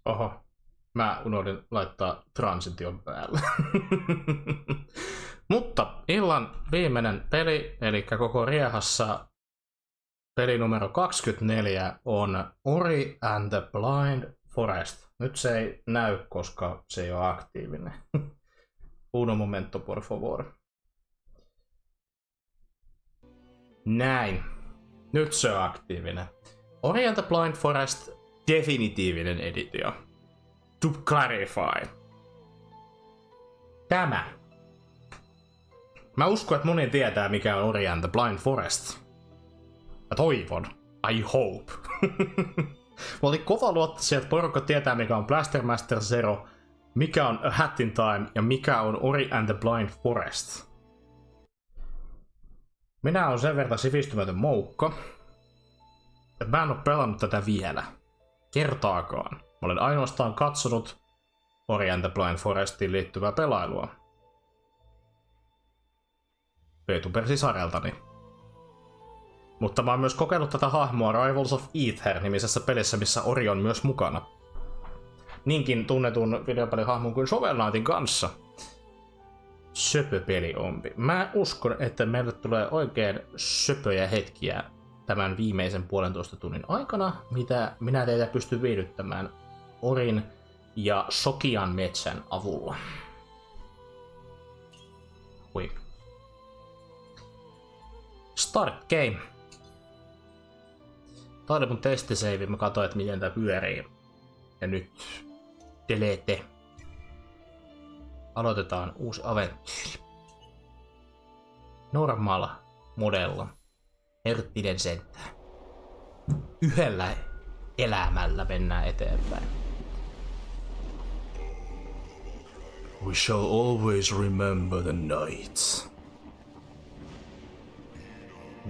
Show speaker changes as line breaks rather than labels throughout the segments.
Oho, mä unohdin laittaa transition päälle. Mutta illan viimeinen peli, eli koko Riehassa peli numero 24 on Ori and the Blind Forest. Nyt se ei näy, koska se ei ole aktiivinen. Uno momento, por favor. Näin. Nyt se on aktiivinen. Ori and the Blind Forest definitiivinen editio. To clarify. Tämä. Mä uskon, että moni tietää, mikä on Ori and the Blind Forest. Mä toivon. I hope. Mä olin kova luottaa siihen, että porukka tietää, mikä on Blaster Master Zero, mikä on A Hat in Time ja mikä on Ori and the Blind Forest. Minä olen sen verran sivistymätön moukka, että mä en ole pelannut tätä vielä. Kertaakaan. Mä olen ainoastaan katsonut Ori and the Blind Forestiin liittyvää pelailua. VTuber-sisareltani. Mutta mä oon myös kokeillut tätä hahmoa Rivals of Ether-nimisessä pelissä, missä Ori on myös mukana. Niinkin tunnetun videopelihahmon kuin Shovel Knightin kanssa. Söpöpeliompi. Mä uskon, että meille tulee oikein söpöjä hetkiä tämän viimeisen 1,5 tunnin aikana, mitä minä teitä pystyn viihdyttämään Orin ja Sokian metsän avulla. Hui. Start game. Tää oli mun testiseivi, mä katsoin, että miten tää pyörii. Ja nyt delete. Aloitetaan uusi aventtyyri. Normaal modella. Herttinen sentään. Yhdellä elämällä mennään eteenpäin. We shall always remember the nights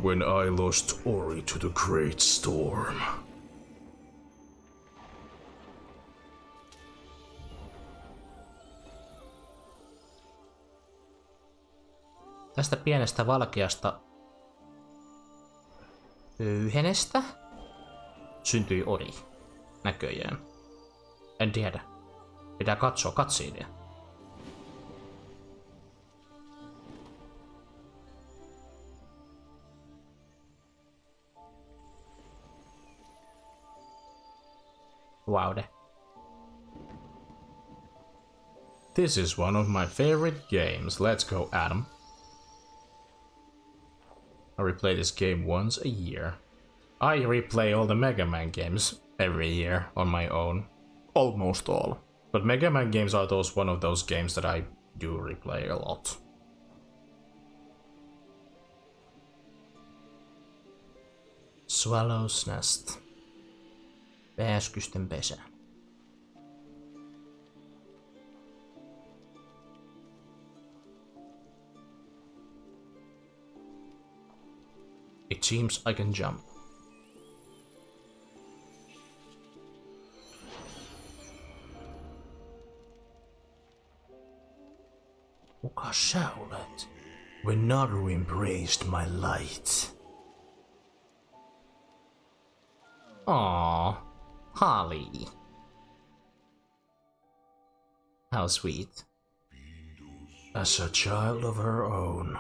when I lost Ori to the great storm. Tästä pienestä valkeasta pöyhenestä syntyi Ori. Näköjään. En tiedä. Pitää katsoa katsiinia. Waude. This is one of my favorite games. Let's go, Adam. I replay this game once a year. I replay all the Mega Man games every year on my own. Almost all. But Mega Man games are one of those games that I do replay a lot. Swallow's Nest. Pääskysten pesä. It seems I can jump. Kuka sä olet? When Naru embraced my light. Aww, Holly. How sweet. As a child of her own.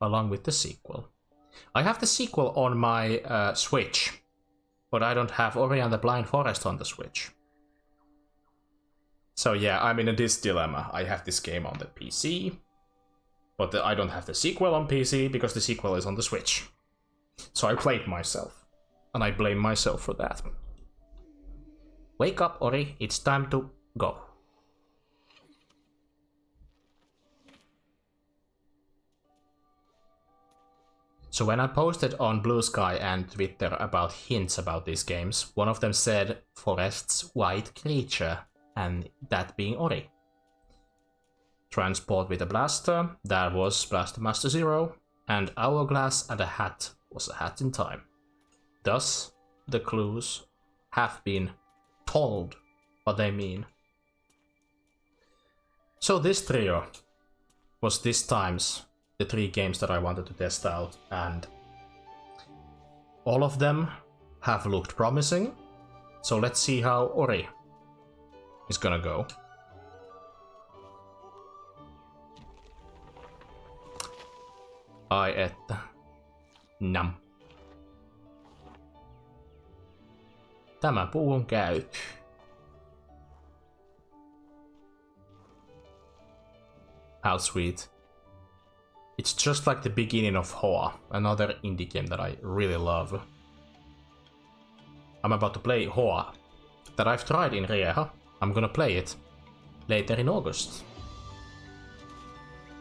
Along with the sequel. I have the sequel on my Switch, but I don't have Ori and the Blind Forest on the Switch. So yeah, I'm in this dilemma. I have this game on the PC, but I don't have the sequel on PC because the sequel is on the Switch. So I played myself, and I blame myself for that. Wake up, Ori, it's time to go. So when I posted on Blue Sky and Twitter about hints about these games, one of them said Forest's white creature, and that being Ori. Transport with a blaster, that was Blaster Master Zero, and Hourglass and a hat was A Hat in Time. Thus, the clues have been told what they mean. So this trio was this time's the 3 games that I wanted to test out, and all of them have looked promising. So let's see how Ori is gonna go. Ai että. Nam. Tämä puu on käyty. How sweet. It's just like the beginning of Hoa, another indie game that I really love. I'm about to play Hoa, that I've tried in Rieha. I'm gonna play it later in August.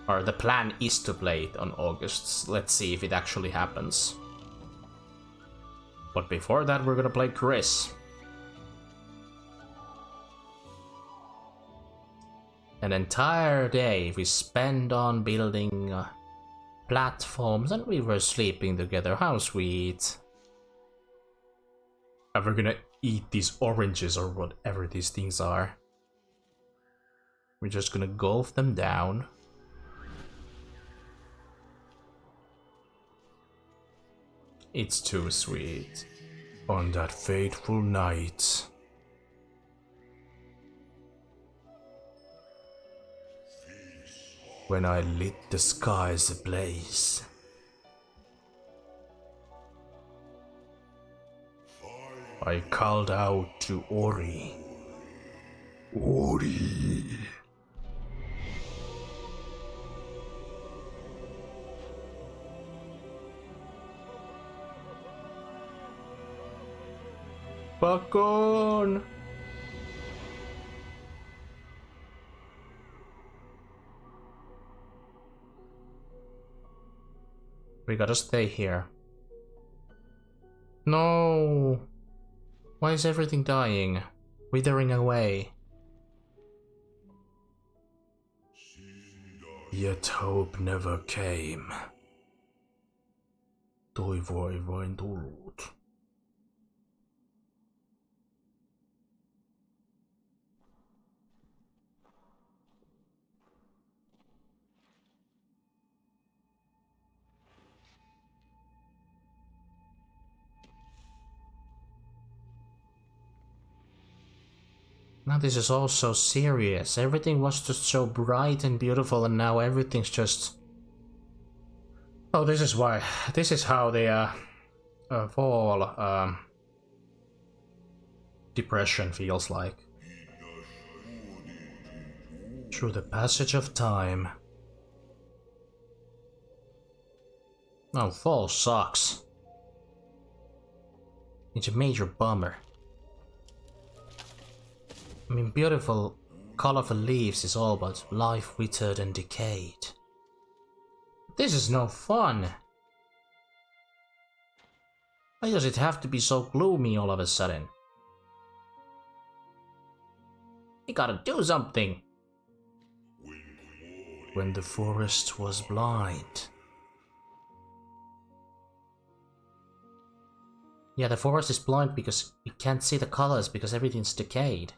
Or the plan is to play it on August. Let's see if it actually happens. But before that, we're gonna play Chris. An entire day we spent on building platforms and we were sleeping together. How sweet. And we're gonna eat these oranges or whatever these things are. We're just gonna gulp them down. It's too sweet. On that fateful night. When I lit the skies ablaze. I called out to Ori. Ori. Fuck on! We gotta stay here. No! Why is everything dying? Withering away. Yet hope never came. Toivo ei vain tullut. Now this is all so serious. Everything was just so bright and beautiful and now everything's just... Oh, this is why. This is how the fall depression feels like. Through the passage of time. Oh, fall sucks. It's a major bummer. I mean, beautiful, colorful leaves is all, but life withered and decayed. This is no fun! Why does it have to be so gloomy all of a sudden? We gotta do something! When the forest was blind. Yeah, the forest is blind because we can't see the colors because everything's decayed.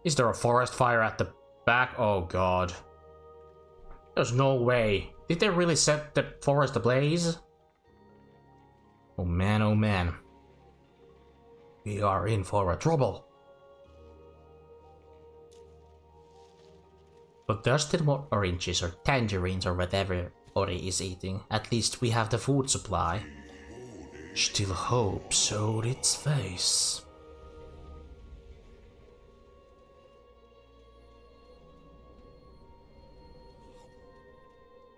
Is there a forest fire at the back? Oh god. There's no way. Did they really set the forest ablaze? Oh man, oh man. We are in for a trouble. But there's still more oranges or tangerines or whatever Ori is eating. At least we have the food supply. Still hope showed its face.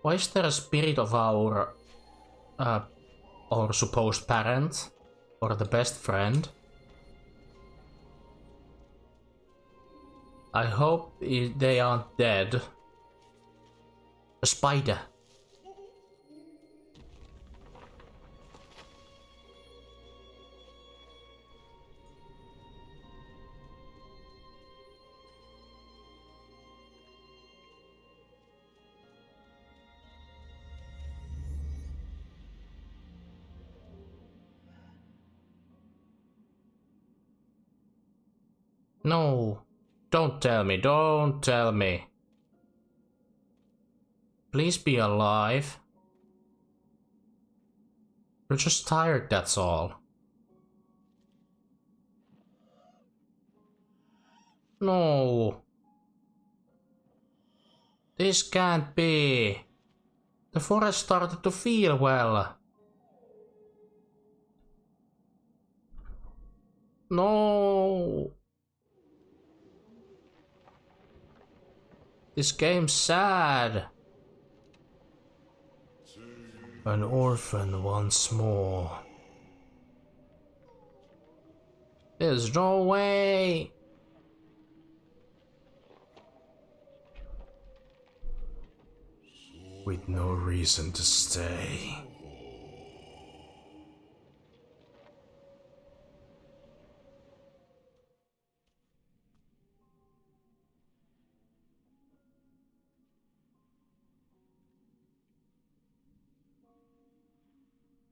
Why is there a spirit of our supposed parent? Or the best friend? I hope they aren't dead. A spider. No, don't tell me, don't tell me. Please be alive. You're just tired, that's all. No. This can't be. The forest started to feel well. No. This game's sad. An orphan once more. There's no way. With no reason to stay.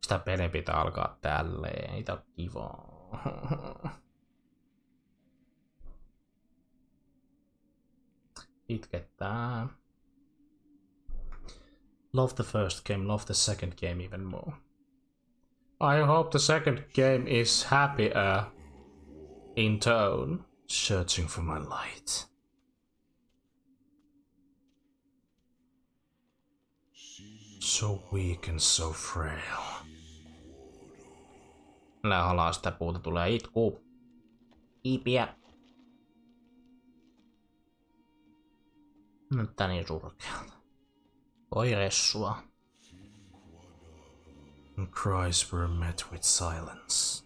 Sitä pelin pitää alkaa tälleen, ei tää ole kivaa. Itkettää. Love the first game, love the second game even more. I hope the second game is happier in tone. Searching for my light. So weak and so frail. Älä halaa sitä puuta, tulee itku. Iipiä. Nyt tää niin surkealta. Oi ressua. And cries were met with silence.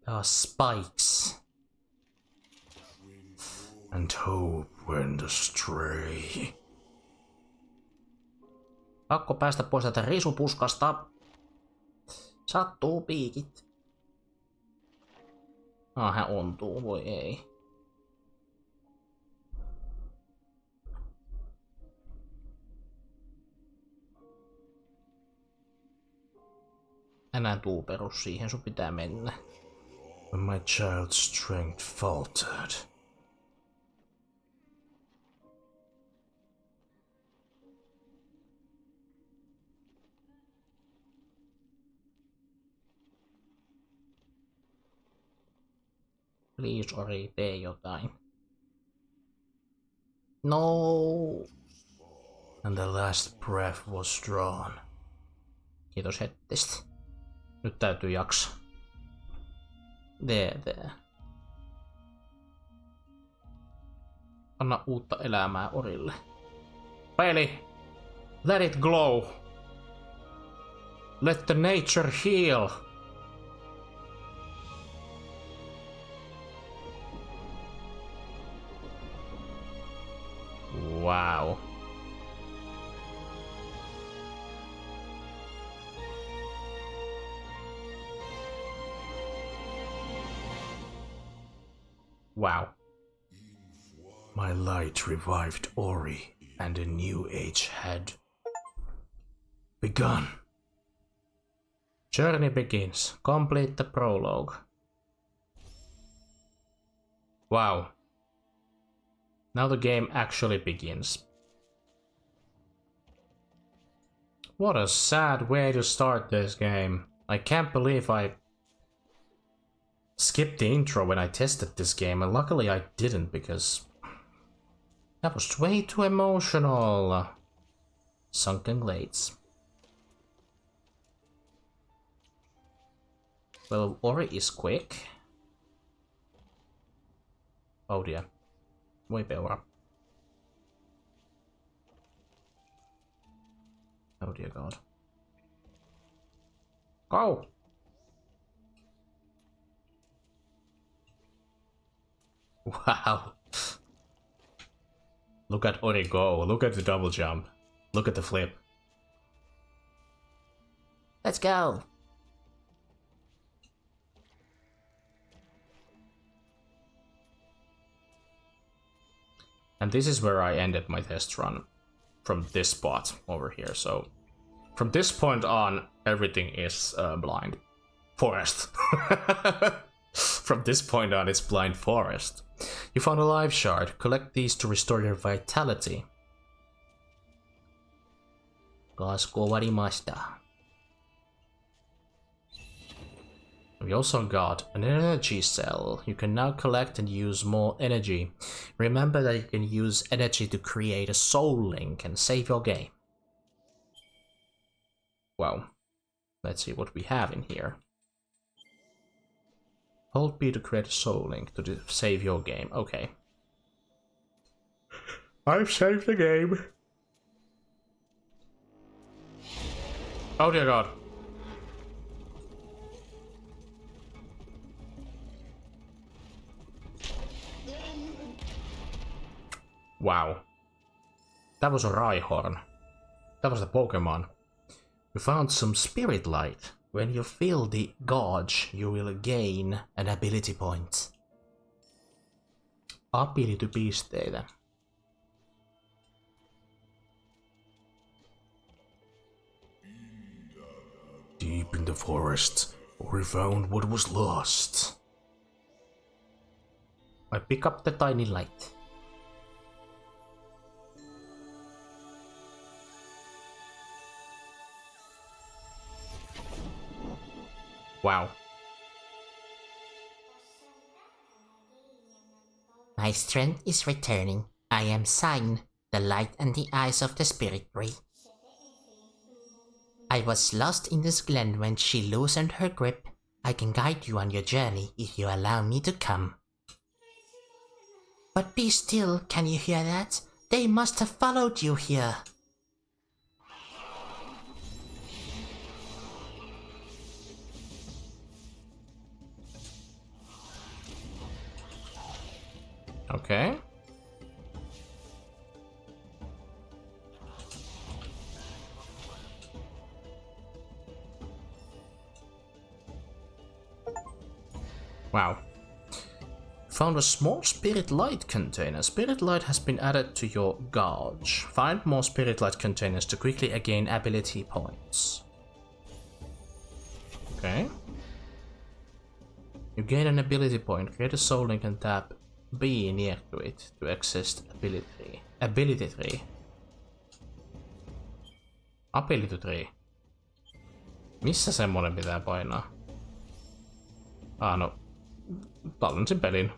There are spikes. And hope went astray. Pakko päästä pois tätä risupuskasta. Sattuu piikit. Hän ontuu, voi ei. Enää tuuperus siihen, sun pitää mennä. When my child's strength faltered. Please, Ori, tee jotain. No. And the last breath was drawn. Kiitos hettistä. Nyt täytyy jaksaa. There. Anna uutta elämää Orille. Peli! Let it glow! Let the nature heal! Wow. Wow. My light revived Ori, and a new age had begun. Journey begins. Complete the prologue. Wow. Now the game actually begins. What a sad way to start this game. I can't believe I skipped the intro when I tested this game, and luckily I didn't because that was way too emotional. Sunken glades. Well, Ori is quick. Oh dear. Voi peura. Oh dear god. Go! Wow. Look at Ori go. Look at the double jump. Look at the flip. Let's go! And this is where I ended my test run, from this spot over here. So from this point on, everything is blind. Forest. From this point on, it's blind forest. You found a life shard. Collect these to restore your vitality. Kasko warimashita. We also got an energy cell. You can now collect and use more energy. Remember that you can use energy to create a soul link and save your game. Well, let's see what we have in here. Hold B to create a soul link to save your game. Okay. I've saved the game. Oh dear god. Wow. That was a Rhyhorn. That was the Pokemon. You found some spirit light. When you fill the gauge, you will gain an ability point. Ability-pisteitä. Deep in the forest, we found what was lost. I pick up the tiny light. Wow.
My strength is returning. I am Sign, the light and the eyes of the spirit tree. I was lost in this glen when she loosened her grip. I can guide you on your journey if you allow me to come. But be still, can you hear that? They must have followed you here.
Okay. Wow. Found a small spirit light container. Spirit light has been added to your gauge. Find more spirit light containers to quickly gain ability points. Okay. You gain an ability point. Create a soul link and tap B near to it to access ability. Ability tree. Ability tree. Missä semmonen pitää painaa? No. Tallensin pelin.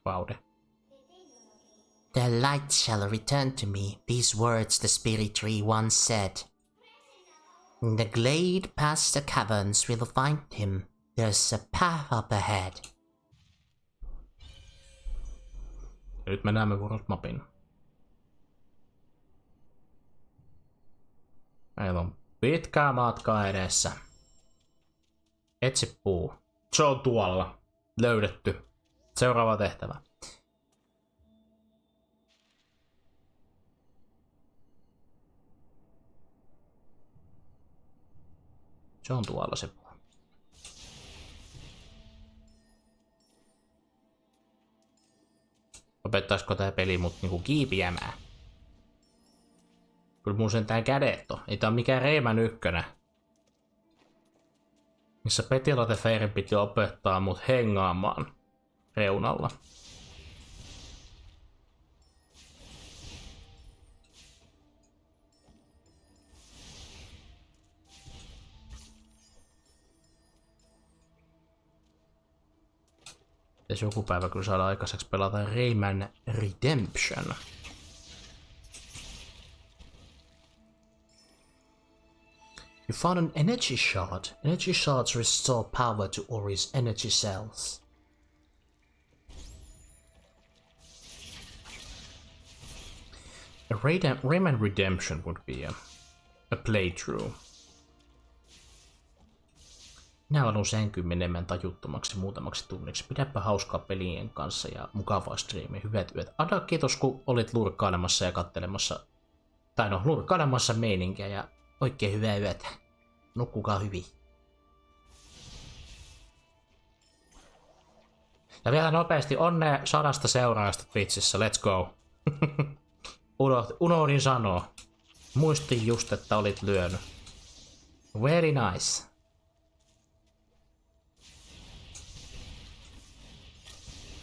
Vaude.
The light shall return to me, these words the spirit tree once said. In the glade past the caverns we'll find him. There's a path up ahead.
Nyt me näemme world mapin. Meillä on pitkää matkaa edessä. Etsi puu. Se on tuolla. Löydetty. Seuraava tehtävä. Se on tuolla se puu. Opettaisiko tää peli mut niinku kiipiämään? Kyllä mun sentään kädet on. Ei tää on mikään Rayman 1. Missä Petilote Feirin piti opettaa mut hengaamaan reunalla. Jos joku päivä kyllä saada aikaiseksi pelata Rayman Redemption. You found an energy shard. Energy shards restore power to Ori's energy cells. A Rayman Redemption would be a playthrough. Minä olen usein menemään tajuttomaksi muutamaksi tunniksi. Pidäpä hauskaa pelien kanssa ja mukavaa striimiä. Hyvät yöt. Ada, kiitos kun olit lurkkailemassa ja kattelemassa. Tai no, lurkkailemassa meininkiä ja oikein hyvää yötä. Nukkukaa hyvin. Ja vielä nopeasti onnea 100 seuraajasta Twitchissä, let's go. Unohdin sanoa. Muistin just, että olit lyönyt. Very nice.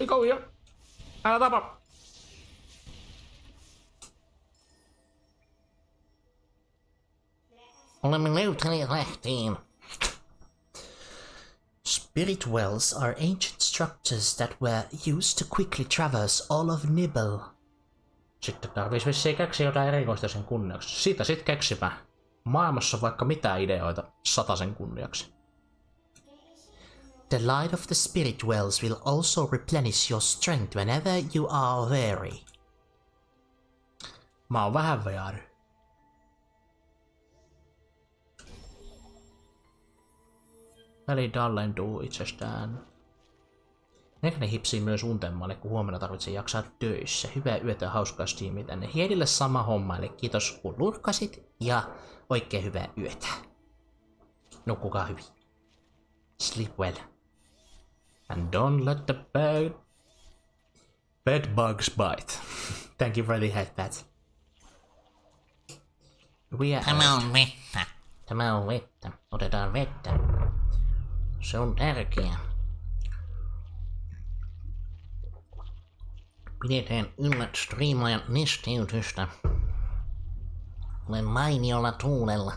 Kauhia. Älä tapa.
Olemme löytäneet lähteen. Spirit wells are ancient structures that were used to quickly traverse all of Nibble.
Sitten tarvitsisi vissiin keksiä jotain erikoista sen kunniaksi. Siitä sit keksimään. Maailmassa on vaikka mitään ideoita 100 sen kunniaksi.
The light of the spirit wells will also replenish your strength whenever you are weary.
Mä oon vähän VR. Peli tallentuu itsestään. Nekne hipsii myös untelmalle, kun huomenna tarvitsee jaksaa töissä. Hyvää yötä ja hauskaa Striimiä tänne. Hiedille sama homma, eli kiitos kun lurkkasit ja oikein hyvää yötä. Nukkukaa hyvin. Sleep well. And don't let the bed bugs bite. Thank you for the headpats.
Tämä on vettä.
Tämä on vettä. Otetaan vettä. Se on tärkeää.
Pidetään yllä striimaajan nesteytystä. Olen mainiolla tuulella.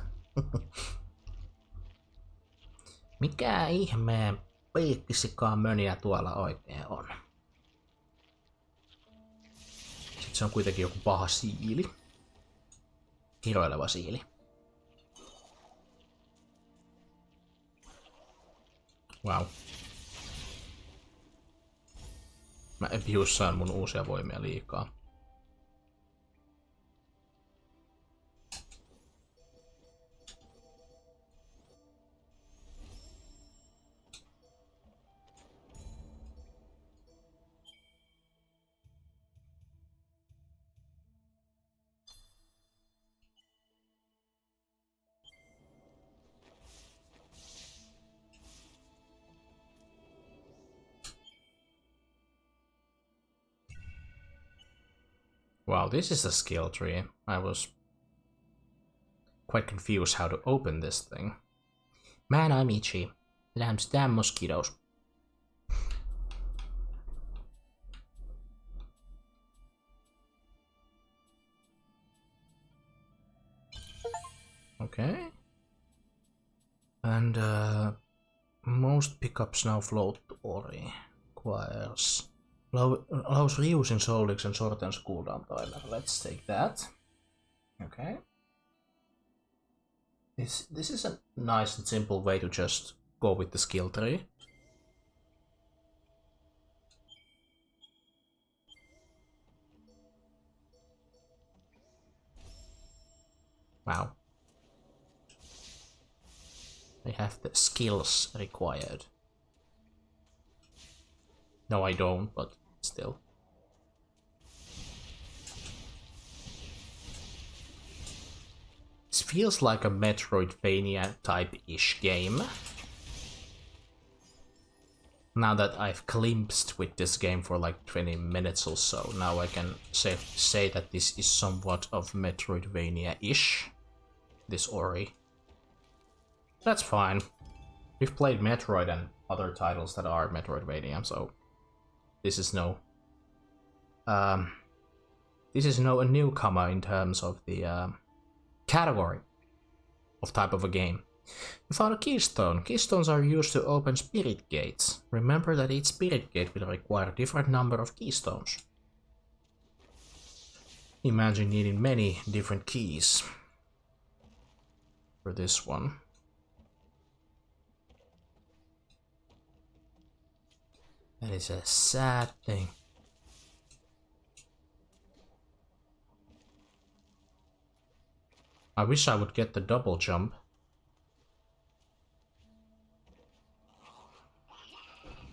Mikä ihmeen piikkisikaan möniä tuolla oikein on? Sitten se on kuitenkin joku paha siili. Hiroileva siili. Wow. Mä abussaan mun uusia voimia liikaa. Wow, this is a skill tree. I was quite confused how to open this thing. Man, I'm itchy. Lambs, damn mosquitoes. Okay. And most pickups now float to Ori. Choirs. Allows reusing soulix and shortens cooldown timer. Let's take that. Okay. This is a nice and simple way to just go with the skill tree. Wow. I have the skills required. No, I don't, but still. This feels like a Metroidvania type-ish game. Now that I've glimpsed with this game for like 20 minutes or so, now I can safely say that this is somewhat of Metroidvania-ish. This Ori. That's fine. We've played Metroid and other titles that are Metroidvania, so this is no a newcomer in terms of the category of type of a game. You found a keystone. Keystones are used to open spirit gates. Remember that each spirit gate will require a different number of keystones. Imagine needing many different keys for this one. That is a sad thing. I wish I would get the double jump.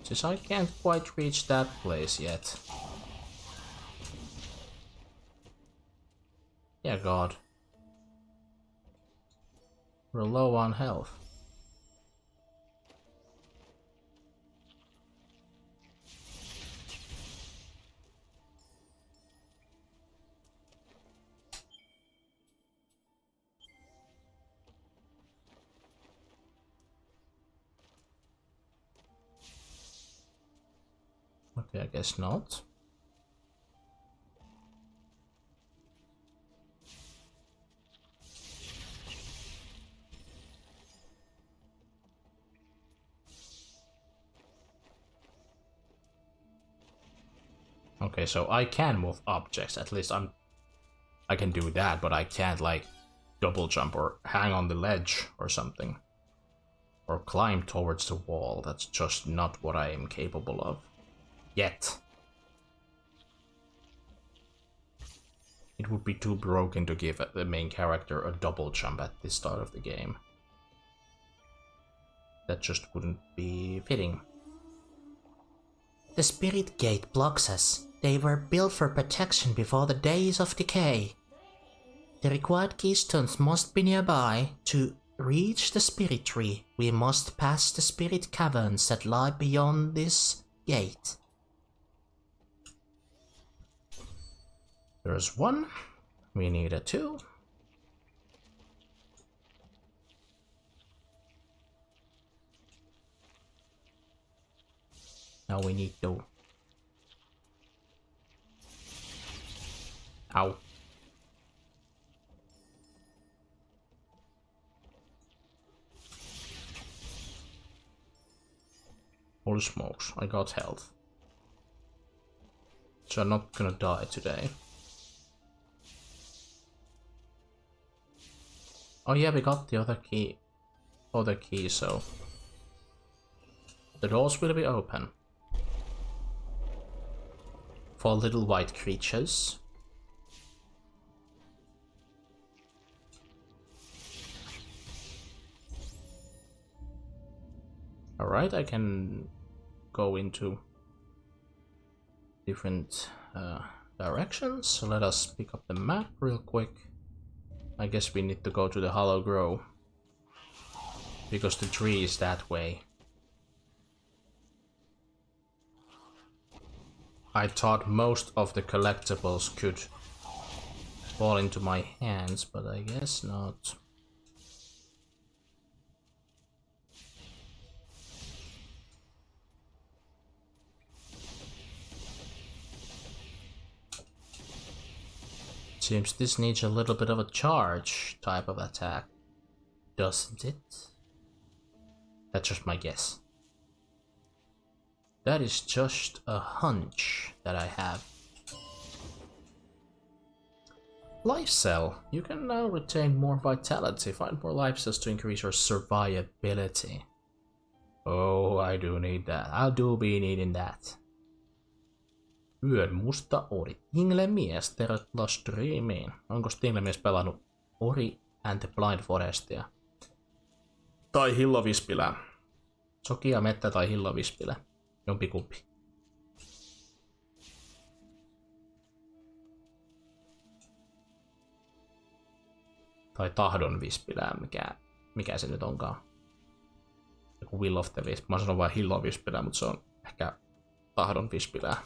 Since I can't quite reach that place yet. Yeah, God. We're low on health. Okay, I guess not. Okay, so I can move objects. At least I can do that, but I can't like double jump or hang on the ledge or something. Or climb towards the wall. That's just not what I am capable of. Yet. It would be too broken to give the main character a double jump at the start of the game. That just wouldn't be fitting.
The spirit gate blocks us. They were built for protection before the days of decay. The required keystones must be nearby. To reach the spirit tree, we must pass the spirit caverns that lie beyond this gate.
There's one. We need a 2. Now we need to... Ow. Holy smokes, I got health. So I'm not gonna die today. Oh yeah, we got the other key, so the doors will be open for little white creatures. Alright, I can go into different directions, so let us pick up the map real quick. I guess we need to go to the Hollow Grove, because the tree is that way. I thought most of the collectibles could fall into my hands, but I guess not. Seems this needs a little bit of a charge type of attack, doesn't it? That's just my guess. That is just a hunch that I have. Life cell. You can now retain more vitality. Find more life cells to increase your survivability. Oh, I do need that. I do be needing that. Yön musta ori. Tinglemies, tervetuloa striimiin. Onko Tinglemies pelannut Ori and the Blind Forestia? Tai Hillovispilää. Sokia Mettä tai Hillovispilä. Jompikumpi. Tai Tahdon Vispilää, mikä se nyt onkaan. Joku Will of the Wisp. Mä sanon vain Hillovispilää, mutta se on ehkä Tahdon Vispilää.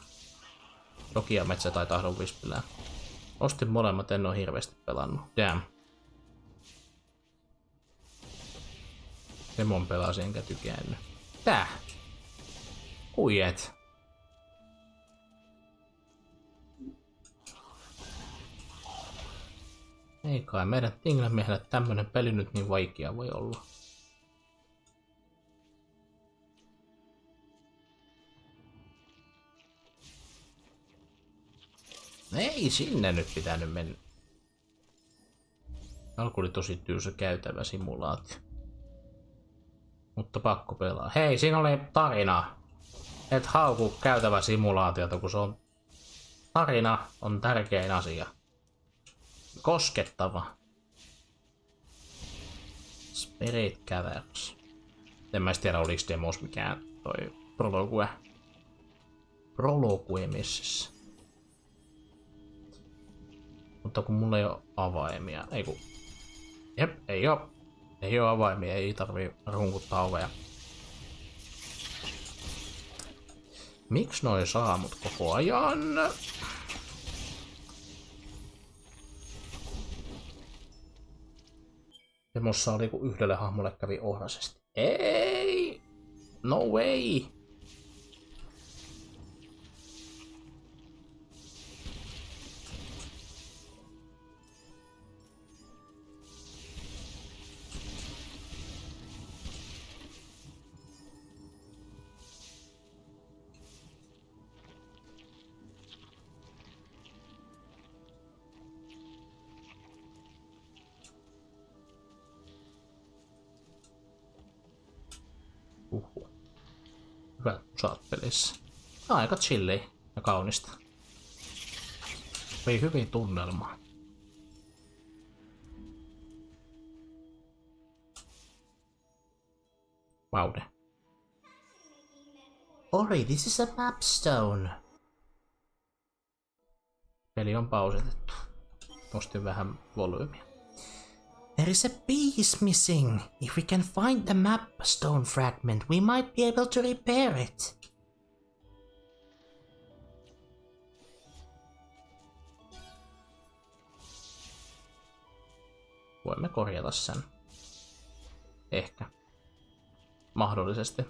Sokia Metsä tai Tahdon Vispilää. Ostin molemmat, en oo hirveästi pelannut. Damn. Demon pelasi enkä tykännyt. Tää! Huijet. Ei kai meidän Tinglemiehelle tämmönen peli nyt niin vaikea voi olla. Ei sinne nyt pitänyt mennä. Alku oli tosi tylsä käytävä simulaatio. Mutta pakko pelaa. Hei, siinä oli tarina. Et hauku käytävä simulaatiota, kun se on... Tarina on tärkein asia. Koskettava. Spirit Caverns. En mä tiedä, oliko demos mikään toi Prologue messissä. Mutta kun mulla ei oo avaimia. Ei kun... Jep, ei oo. Ei oo avaimia, ei tarvii runkuttaa ovea. Miksi noi saa mut koko ajan? Demossa oli kun yhdelle hahmolle kävi ohrasesti. Ei! No way! Hyvät musat pelissä. Aika chilli ja kaunista. Ei hyvin tunnelmaa. Vaude.
Ori, this is a mapstone.
Peli on pausetettu. Nostin vähän volyymiä.
There is a piece missing. If we can find the mapstone fragment, we might be able to repair it.
Voimme korjata sen. Ehkä. Mahdollisesti.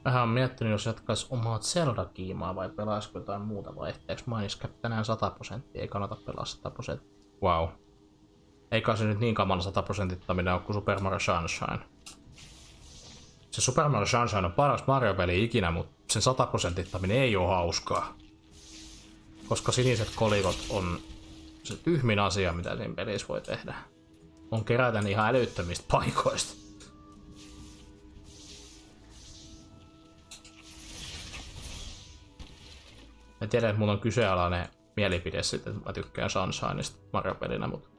Vähän on miettinyt, jos jatkaisi omaa Zelda-kiimaa vai pelaisiko jotain muuta vaihteeksi. Mainiskä tänään 100%, ei kannata pelaa 100%. Wow. Eikä se nyt niin kamala 100%-taminen ole kuin Super Mario Sunshine. Se Super Mario Sunshine on paras Mario-peli ikinä, mutta sen 100%-taminen ei ole hauskaa. Koska siniset kolikot on se tyhmin asia, mitä siinä pelissä voi tehdä. On kerätä ihan älyttömistä paikoista. Mä tiedän, että mulla on kyseenalainen mielipide sitten, että mä tykkään Sunshineista Mario-pelinä, mutta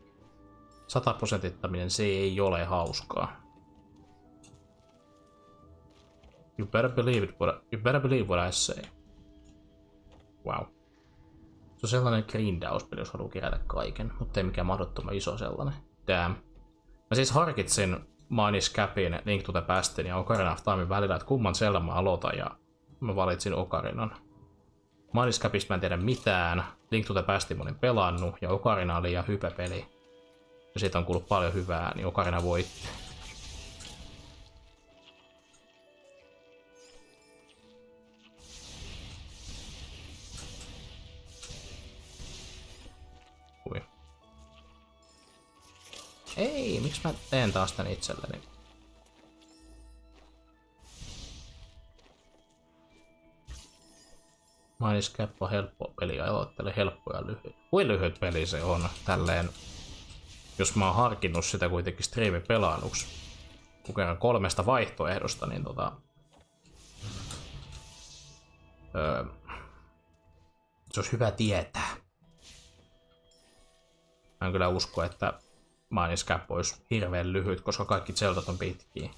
100%-taminen se ei ole hauskaa. You better believe what I say. Wow. Se on sellainen grindauspeli, jos haluaa kerätä kaiken, mutta ei mikään mahdottoman iso sellainen. Damn. Mä siis harkitsin Minis Capin, Link to the Pastin ja Ocarina of Timein välillä, että kumman Zelda mä aloitan, ja mä valitsin Ocarinan. Minis Capista mä en tiedä mitään, Link to the Pastin mä olin pelannut, ja Ocarina oli liian hyvä peli. Ja siitä on kuullut paljon hyvää, niin Ocarina voitti. Ui. Ei, miksi mä teen taas tän itselleni? Minis Cap on helppo peli ja aloittele helppo ja lyhyt. Kuin lyhyt peli se on tälleen, jos mä oon harkinnut sitä kuitenkin Striimi pelailuksi. Kun kerran 3 vaihtoehdosta, niin se olisi hyvä tietää. Mä en kyllä usko, että Minis Cap olisi hirveän lyhyt, koska kaikki Zeldat on pitkiä.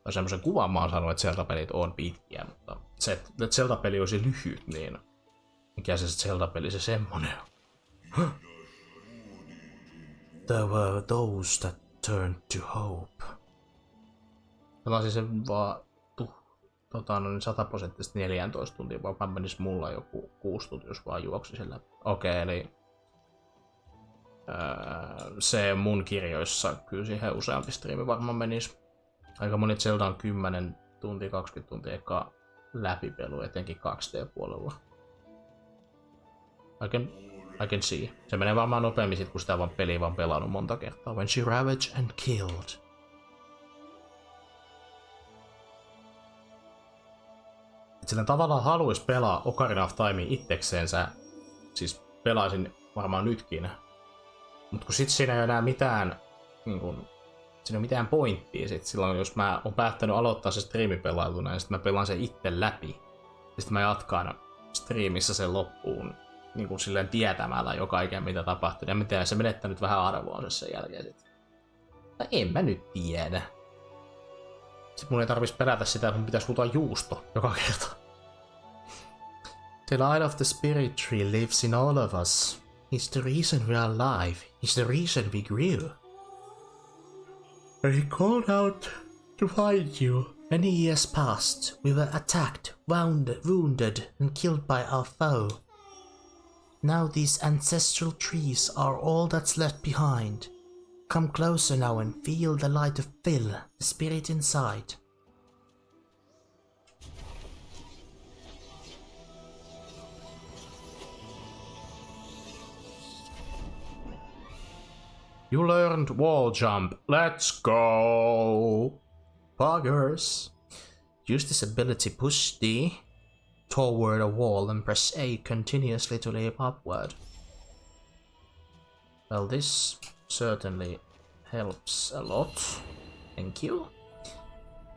Tai semmoisen kuvan mä oon sanonut, että Zelda-pelit on pitkiä, mutta se, että Zelda-peli olisi lyhyt, niin mikä se Zelda-peli se semmonen on? There were those that turned to hope. Pelasin sen vaan 100% 14 tuntia, vaan menis mulla joku 6 tuntia, jos vaan juoksi sillä. Okei, eli se mun kirjoissa kyllä siihen useampi striimi varmaan menis. Aika moni Zelda on 10 tuntia, 20 tuntia eka läpipelu, etenkin 2D-puolella. I can see. Se menee varmaan nopeammin sit, kun sitä vaan peliä vaan pelannut monta kertaa. When she ravaged and killed. Sillä tavallaan haluais pelaa Ocarina of Timea itsekseensä. Siis pelaisin varmaan nytkin. Mut kun sit siinä ei enää mitään niin kun, siinä ei ole mitään pointtia sit silloin, jos mä oon päättänyt aloittaa se striimipelailuna ja sit mä pelaan sen itse läpi. Ja sit mä jatkan striimissä sen loppuun niin kuin silleen tietämällä jo kaiken mitä tapahtuu. Ja mä tiedän, se menettänyt vähän arvoonsa sen jälkeen sit. Tai en mä nyt tiedä. Sit mun ei tarvis pelätä sitä, että mun pitäis huutaa juusto joka kerta. The light of the spirit tree lives in all of us. It's the reason we are alive. It's the reason we grew. He called out to find you. Many years passed. We were attacked, wounded, and killed by our foe. Now these ancestral trees are all that's left behind. Come closer now and feel the light of Phil, the spirit inside. You learned wall jump. Let's go! Buggers.
Use this ability, push D toward a wall and press A continuously to leap upward.
Well, this certainly helps a lot.
Thank you.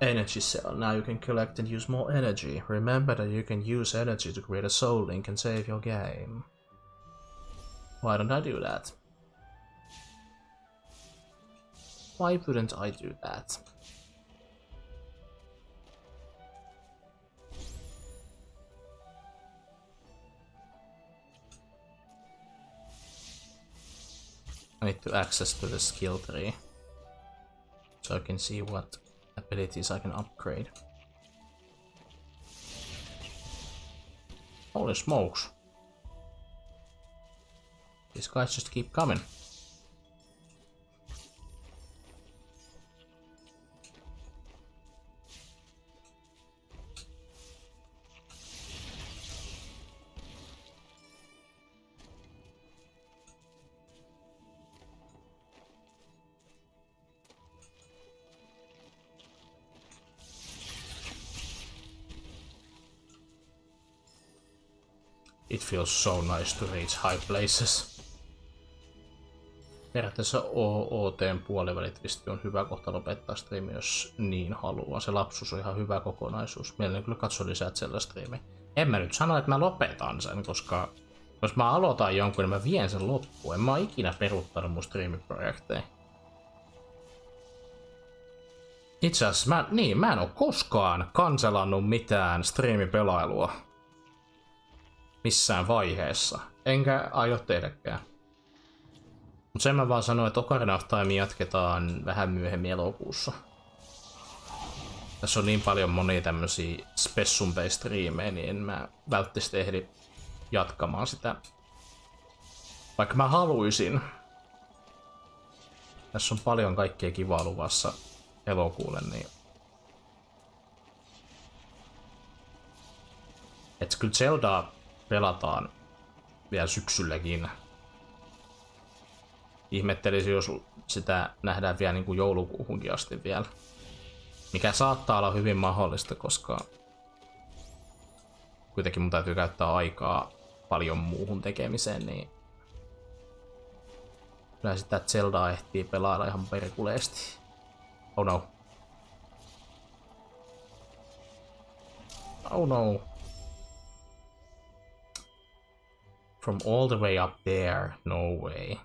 Energy cell. Now you can collect and use more energy. Remember that you can use energy to create a soul link and save your game. Why don't I do that? Why wouldn't I do that? I need to access to the skill tree so I can see what abilities I can upgrade. Holy smokes. These guys just keep coming. It feels so nice to reach high places. Periaatteessa OOTn puolivälitvistä on hyvä kohta lopettaa striimi, jos niin haluaa. Se lapsus on ihan hyvä kokonaisuus. Mielelläni kyllä katso lisää Zelda-striimiä. En mä nyt sano, että mä lopetan sen, koska jos mä aloitan jonkun, niin mä vien sen loppuun. En mä ole ikinä peruuttanut mun striimiprojekteja. Itse asiassa mä en oo koskaan kanselannut mitään striimipelailua. Missään vaiheessa. Enkä aio tehdäkään. Mut sen mä vaan sanoin, että Ocarina of Time jatketaan vähän myöhemmin elokuussa. Tässä on niin paljon monia tämmösiä spessumpei striimejä, niin en mä välttämättä ehdi jatkamaan sitä. Vaikka mä haluisin. Tässä on paljon kaikkea kivaa luvassa elokuulle, niin... Et kyllä Zeldaa pelataan vielä syksylläkin. Ihmettelisin, jos sitä nähdään vielä niin kuin joulukuuhunkin asti vielä. Mikä saattaa olla hyvin mahdollista, koska kuitenkin mun täytyy käyttää aikaa paljon muuhun tekemiseen, niin kyllä sitä Zeldaa ehtii pelailla ihan perkuleesti. Oh no. Oh no. From all the way up there, no way.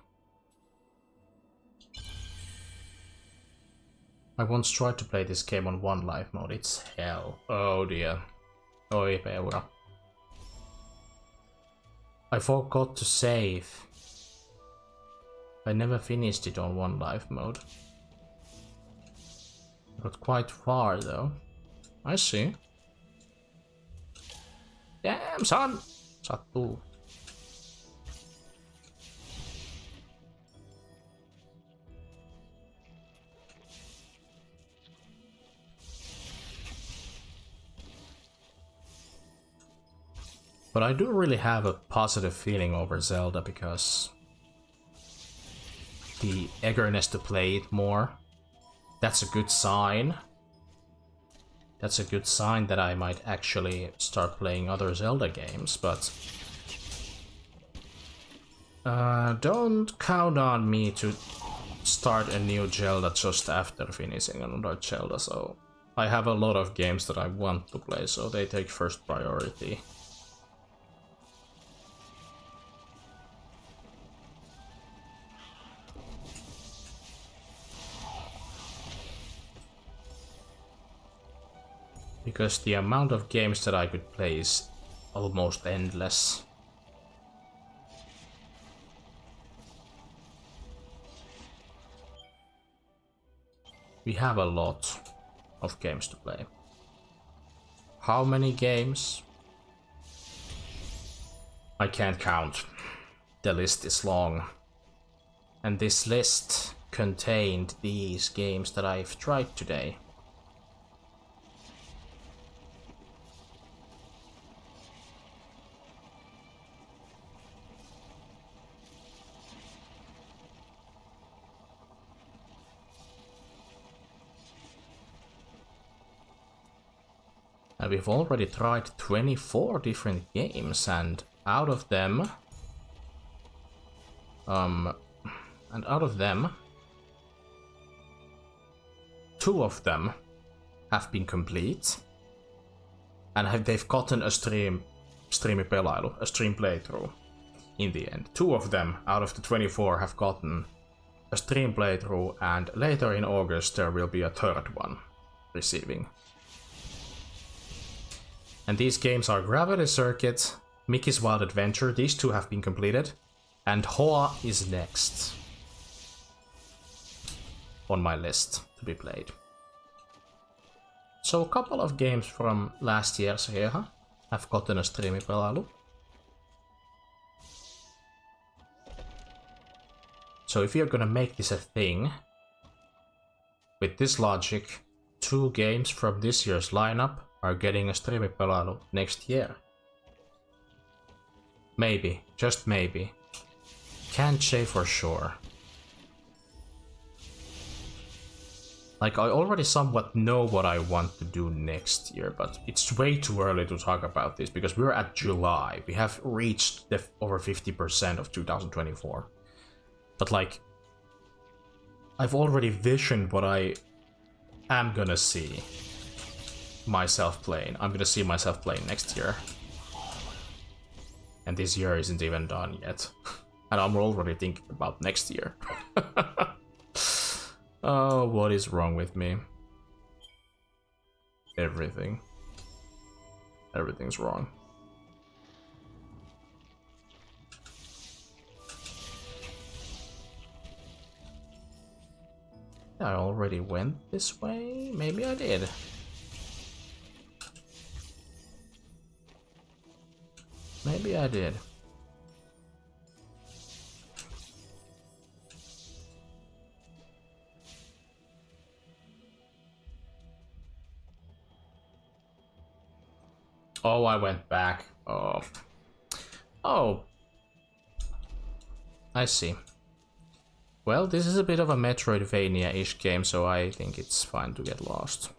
I once tried to play this game on one life mode, it's hell. Oh dear. Oi peura. I forgot to save. I never finished it on one life mode. I got quite far though. I see. Damn son! Sattuu. But I do really have a positive feeling over Zelda because the eagerness to play it more, that's a good sign. That's a good sign that I might actually start playing other Zelda games, but don't count on me to start a new Zelda just after finishing another Zelda, so I have a lot of games that I want to play, so they take first priority. Because the amount of games that I could play is almost endless. We have a lot of games to play. How many games? I can't count. The list is long. And this list contained these games that I've tried today. And we've already tried 24 different games, and out of them... two of them have been complete. And they've gotten a Striimi pelailu, a stream playthrough in the end. Two of them out of the 24 have gotten a stream playthrough, and later in August there will be a third one receiving. And these games are Gravity Circuit, Mickey's Wild Adventure, these two have been completed, and Hoa is next on my list to be played. So a couple of games from last year's Rieha have gotten a Striimi pelailu. So if you're gonna make this a thing, with this logic, 2 games from this year's lineup are getting a Striimi pelailu next year. Maybe, just maybe. Can't say for sure. Like, I already somewhat know what I want to do next year, but it's way too early to talk about this because we're at July. We have reached the over 50% of 2024. But like, I've already visioned what I am gonna see myself playing. I'm gonna see myself playing next year. And this year isn't even done yet. And I'm already thinking about next year. Oh, what is wrong with me? Everything. Everything's wrong. I already went this way? Maybe I did. Maybe I did. Oh, I went back. Oh. Oh. I see. Well, this is a bit of a metroidvania-ish game, so I think it's fine to get lost.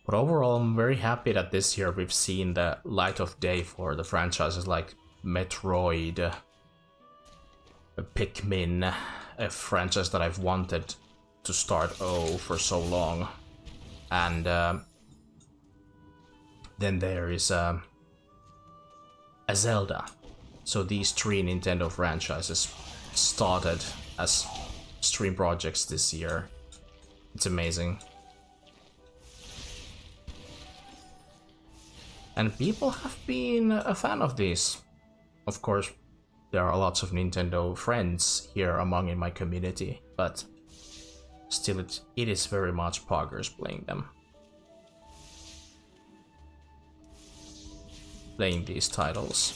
But overall, I'm very happy that this year we've seen the light of day for the franchises like Metroid, Pikmin, a franchise that I've wanted to start for so long. And then there is a Zelda. So these 3 Nintendo franchises started as stream projects this year. It's amazing. And people have been a fan of these. Of course, there are lots of Nintendo friends here among in my community, but still it is very much poggers playing them. Playing these titles.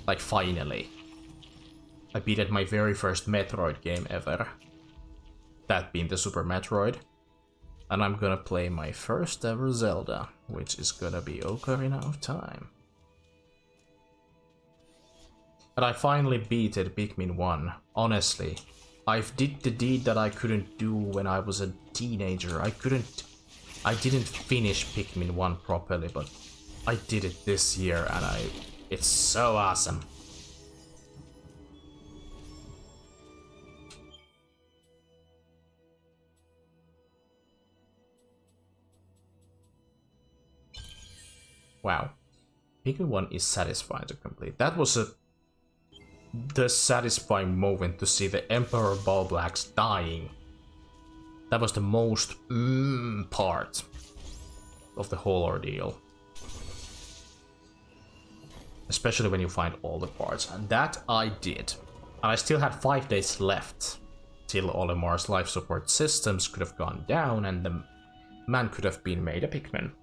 Like, finally. I beat at my very first Metroid game ever. That being the Super Metroid. And I'm gonna play my first ever Zelda, which is gonna be Ocarina of Time. And I finally beated Pikmin 1. Honestly, I did the deed that I couldn't do when I was a teenager. I didn't finish Pikmin 1 properly, but I did it this year, and it's so awesome. Wow. Pikmin 1 is satisfying to complete. That was the satisfying moment to see the Emperor Ballblacks dying. That was the most part of the whole ordeal. Especially when you find all the parts. And that I did. And I still had 5 days left till Olimar's life support systems could have gone down and the man could have been made a Pikmin.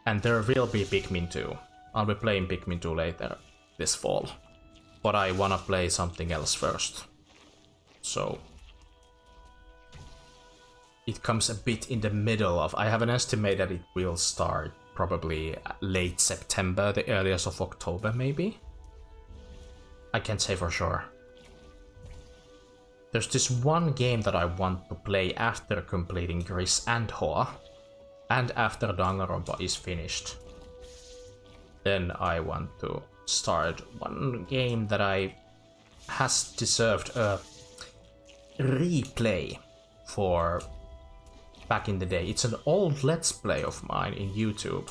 And there will be Pikmin 2. I'll be playing Pikmin 2 later this fall. But I wanna play something else first. So it comes a bit in the middle of... I have an estimate that it will start probably late September, the earliest of October maybe? I can't say for sure. there's this one game that I want to play after completing Gris and Hoa, and after Danganronpa is finished. Then I want to start one game that has deserved a replay for back in the day. It's an old Let's Play of mine in YouTube.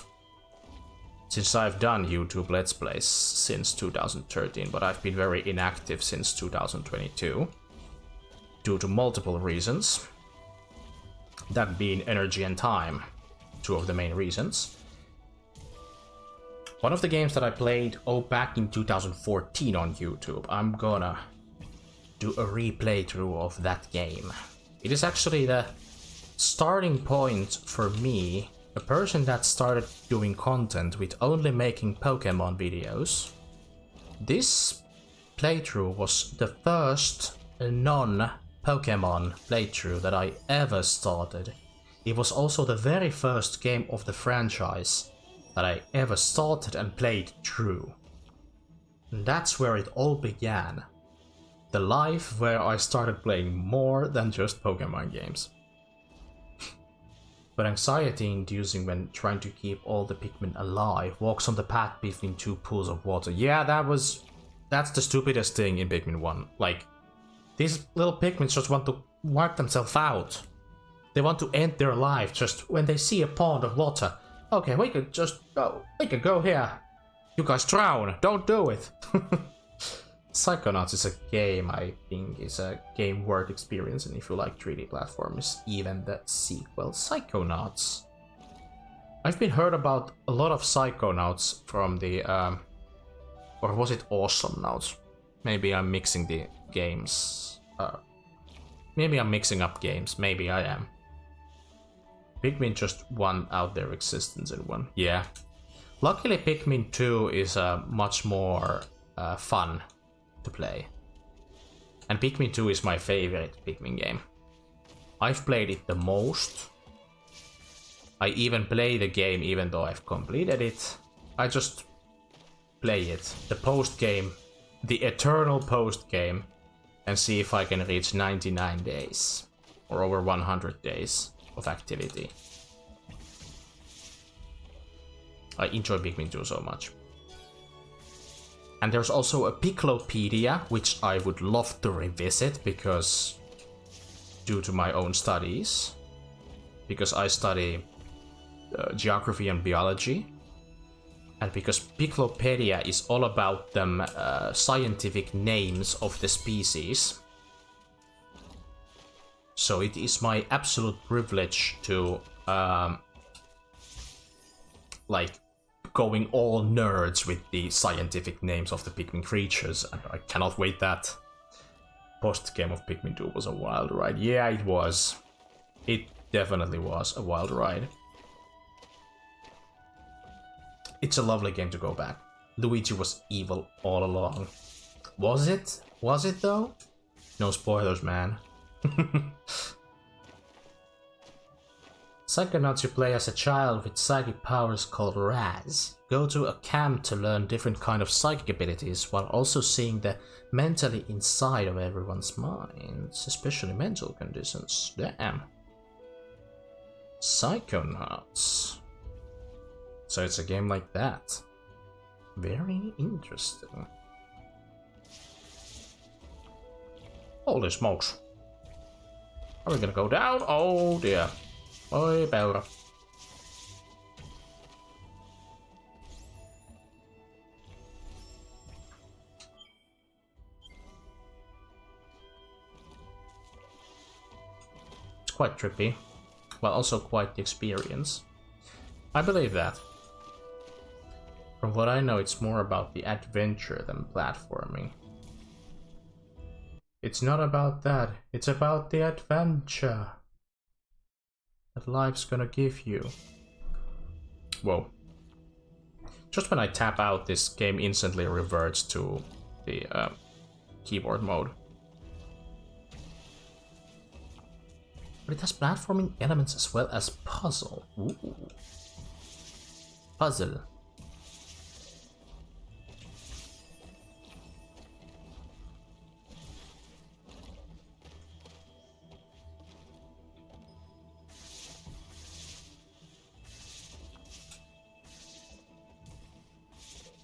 Since I've done YouTube Let's Plays since 2013, but I've been very inactive since 2022. Due to multiple reasons. That being energy and time. Two of the main reasons. One of the games that I played back in 2014 on YouTube, I'm gonna do a replay through of that game. It is actually the starting point for me, a person that started doing content with only making Pokemon videos. This playthrough was the first non-Pokemon playthrough that I ever started. It was also the very first game of the franchise that I ever started and played through. And that's where it all began. The life where I started playing more than just Pokemon games. But anxiety-inducing when trying to keep all the Pikmin alive, walks on the path between two pools of water. Yeah, that's the stupidest thing in Pikmin 1. Like, these little Pikmin just want to wipe themselves out. They want to end their life just when they see a pond of water. Okay, we could just go. We could go here. You guys drown. Don't do it. Psychonauts is a game I think is a game worth experiencing if you like 3D platforms, even the sequel Psychonauts. I've been heard about a lot of Psychonauts from the or was it Awesomnauts? Maybe I'm mixing the games. Maybe I'm mixing up games. Maybe I am. Pikmin just won out their existence in one. Yeah. Luckily Pikmin 2 is much more fun to play. And Pikmin 2 is my favorite Pikmin game. I've played it the most. I even play the game even though I've completed it. I just play it. The post game. The eternal post game. And see if I can reach 99 days. Or over 100 days of activity. I enjoy Pikmin 2 so much. And there's also a Piclopedia, which I would love to revisit because due to my own studies. Because I study geography and biology. And because Piclopedia is all about them scientific names of the species. So it is my absolute privilege to like going all nerds with the scientific names of the Pikmin creatures, and I cannot wait that. Post-game of Pikmin 2 was a wild ride. Yeah, it was. It definitely was a wild ride. It's a lovely game to go back. Luigi was evil all along. Was it? Was it though? No spoilers, man. Psychonauts you play as a child with psychic powers called Raz. Go to a camp to learn different kind of psychic abilities while also seeing the mentally inside of everyone's minds, especially mental conditions. Damn. Psychonauts. So it's a game like that. Very interesting. Holy smokes. Are we gonna go down? Oh dear. Oi, peura. It's quite trippy, but also quite the experience. I believe that. From what I know, it's more about the adventure than platforming. It's not about that, it's about the adventure that life's gonna give you. Whoa. Just when I tap out, this game instantly reverts to the keyboard mode. But it has platforming elements as well as puzzle. Ooh. Puzzle.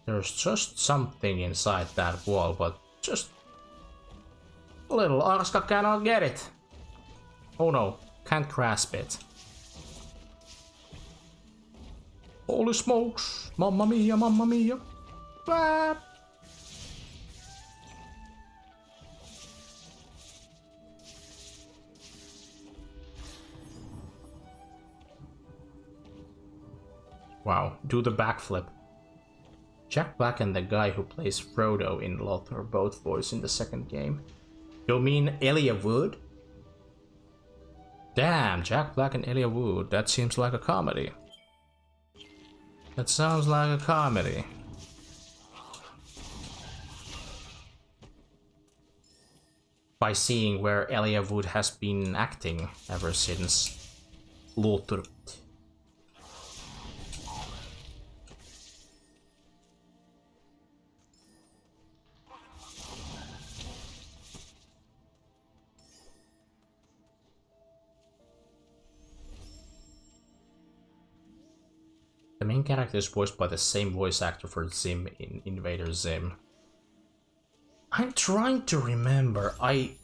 There's just something inside that wall, but just... Little Arska cannot get it. Oh no, can't grasp it. Holy smokes! Mamma mia, mamma mia! Ah. Wow, do the backflip. Jack Black and the guy who plays Frodo in Loth are both voiced in the second game. You mean Elijah Wood? Damn, Jack Black and Elijah Wood, that seems like a comedy. That sounds like a comedy. By seeing where Elijah Wood has been acting ever since Lothar. The main character is voiced by the same voice actor for Zim in Invader Zim. I'm trying to remember. I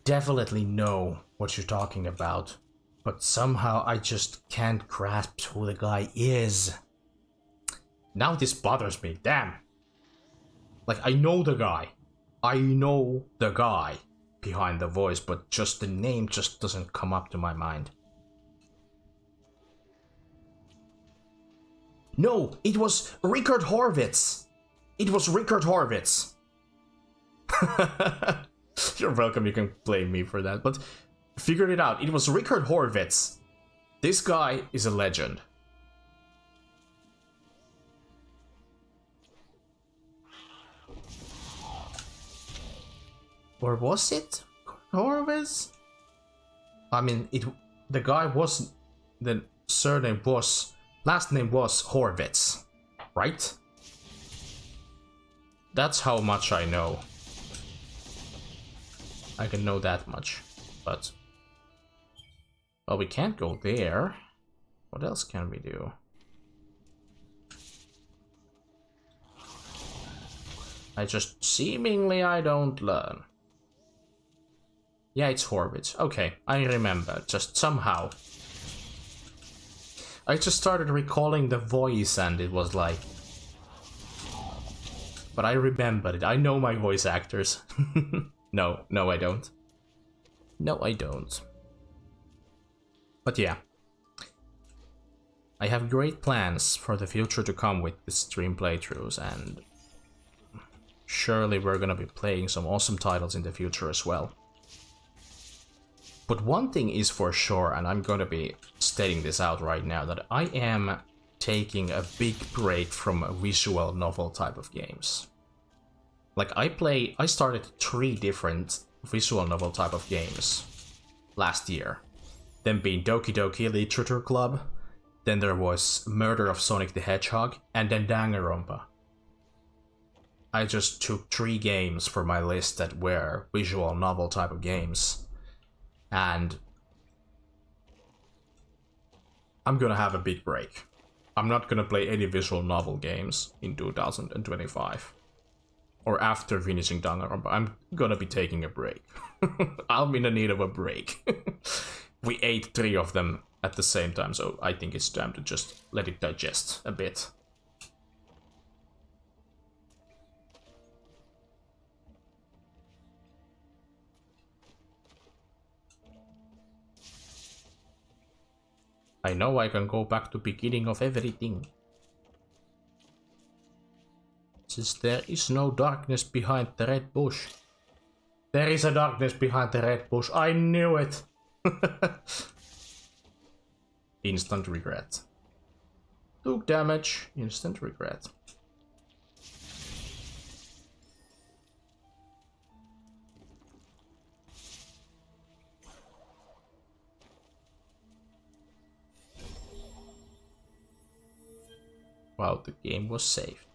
definitely know what you're talking about, but somehow I just can't grasp who the guy is. Now this bothers me, damn. Like, I know the guy. I know the guy behind the voice, but just the name just doesn't come up to my mind. No, it was Richard Horvitz. It was Richard Horvitz. You're welcome, you can blame me for that, but figured it out. It was Richard Horvitz. This guy is a legend. Or was it Horvitz? I mean, the guy was, the surname was, last name was Horvitz, right? That's how much I know. I can know that much, but... Well, we can't go there. What else can we do? I don't learn. Yeah, it's Horvitz. Okay, I remember, just somehow. I just started recalling the voice and it was like... But I remembered it. I know my voice actors. No, I don't. No, I don't. But yeah. I have great plans for the future to come with the stream playthroughs, and surely we're gonna be playing some awesome titles in the future as well. But one thing is for sure, and I'm gonna be stating this out right now, that I am taking a big break from visual novel type of games. Like, I started 3 different visual novel type of games last year. Them being Doki Doki Literature Club, then there was Murder of Sonic the Hedgehog, and then Danganronpa. I just took 3 games for my list that were visual novel type of games. And I'm gonna have a big break. I'm not gonna play any visual novel games in 2025. Or after finishing Danganronpa, I'm gonna be taking a break. I'm in need of a break. We ate 3 of them at the same time, so I think it's time to just let it digest a bit. I know I can go back to beginning of everything. Since there is no darkness behind the red bush. There is a darkness behind the red bush. I knew it. Instant regret. Took damage. Instant regret. Wow, the game was saved.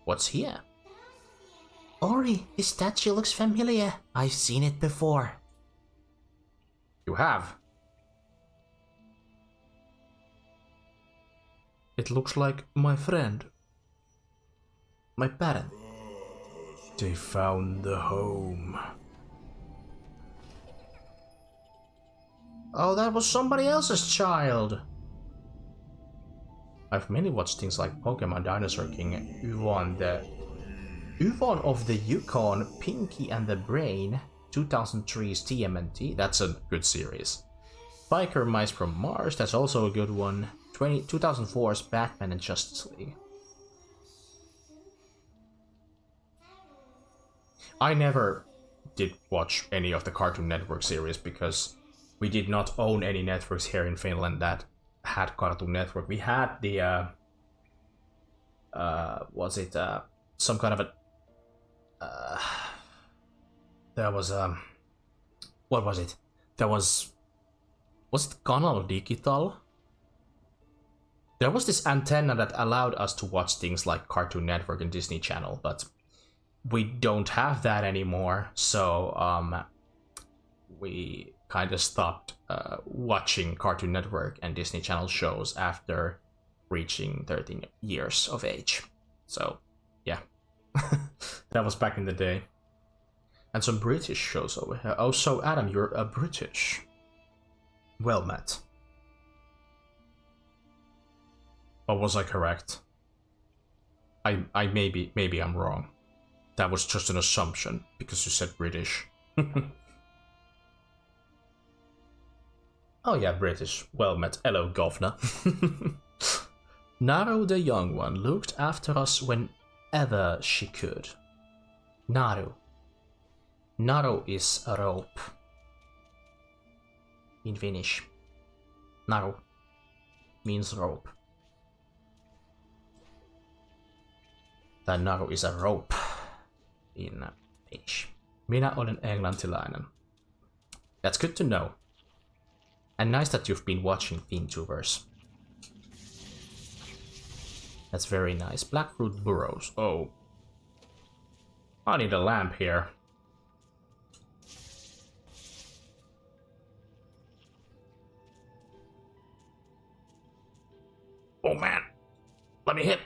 What's here?
Ori, this statue looks familiar. I've seen it before.
You have? It looks like my friend. My parent. They found the home. Oh, that was somebody else's child. I've mainly watched things like Pokemon Dinosaur King, Yvonne of the Yukon, Pinky and the Brain, 2003's TMNT, that's a good series. Biker Mice from Mars, that's also a good one. 2004's Batman and Justice League. I never did watch any of the Cartoon Network series because we did not own any networks here in Finland that had Cartoon Network. We had the some kind of a there was what was it? There was it Canal Digital? There was this antenna that allowed us to watch things like Cartoon Network and Disney Channel, but we don't have that anymore, so we kind of stopped watching Cartoon Network and Disney Channel shows after reaching 13 years of age. So, yeah. That was back in the day. And some British shows over here. Oh, so Adam, you're a British. Well met. Or was I correct? I maybe I'm wrong. That was just an assumption, because you said British. Oh yeah, British. Well met. Hello, governor. Naru the young one looked after us whenever she could. Naru. Naru is a rope. In Finnish. Naru means rope. Tai naru is a rope. In Finnish. Minä olen englantilainen. That's good to know. And nice that you've been watching FinTubers. That's very nice. Blackroot burrows. Oh. I need a lamp here. Oh man. Let me hit.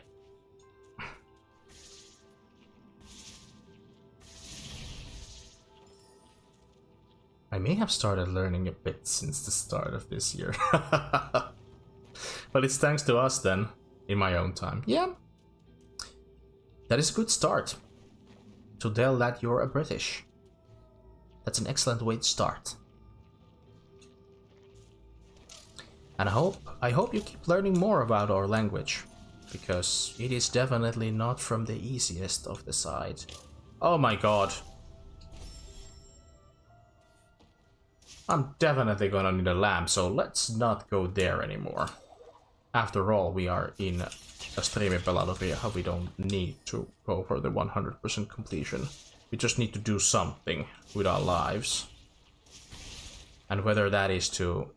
I may have started learning a bit since the start of this year. But it's thanks to us then, in my own time. Yeah. That is a good start. To tell that you're a British. That's an excellent way to start. And I hope you keep learning more about our language. Because it is definitely not from the easiest of the side. Oh my god. I'm definitely gonna need a lamp, so let's not go there anymore. After all, we are in a Striimi pelailu Rieha. We don't need to go for the 100% completion. We just need to do something with our lives. And whether that is to...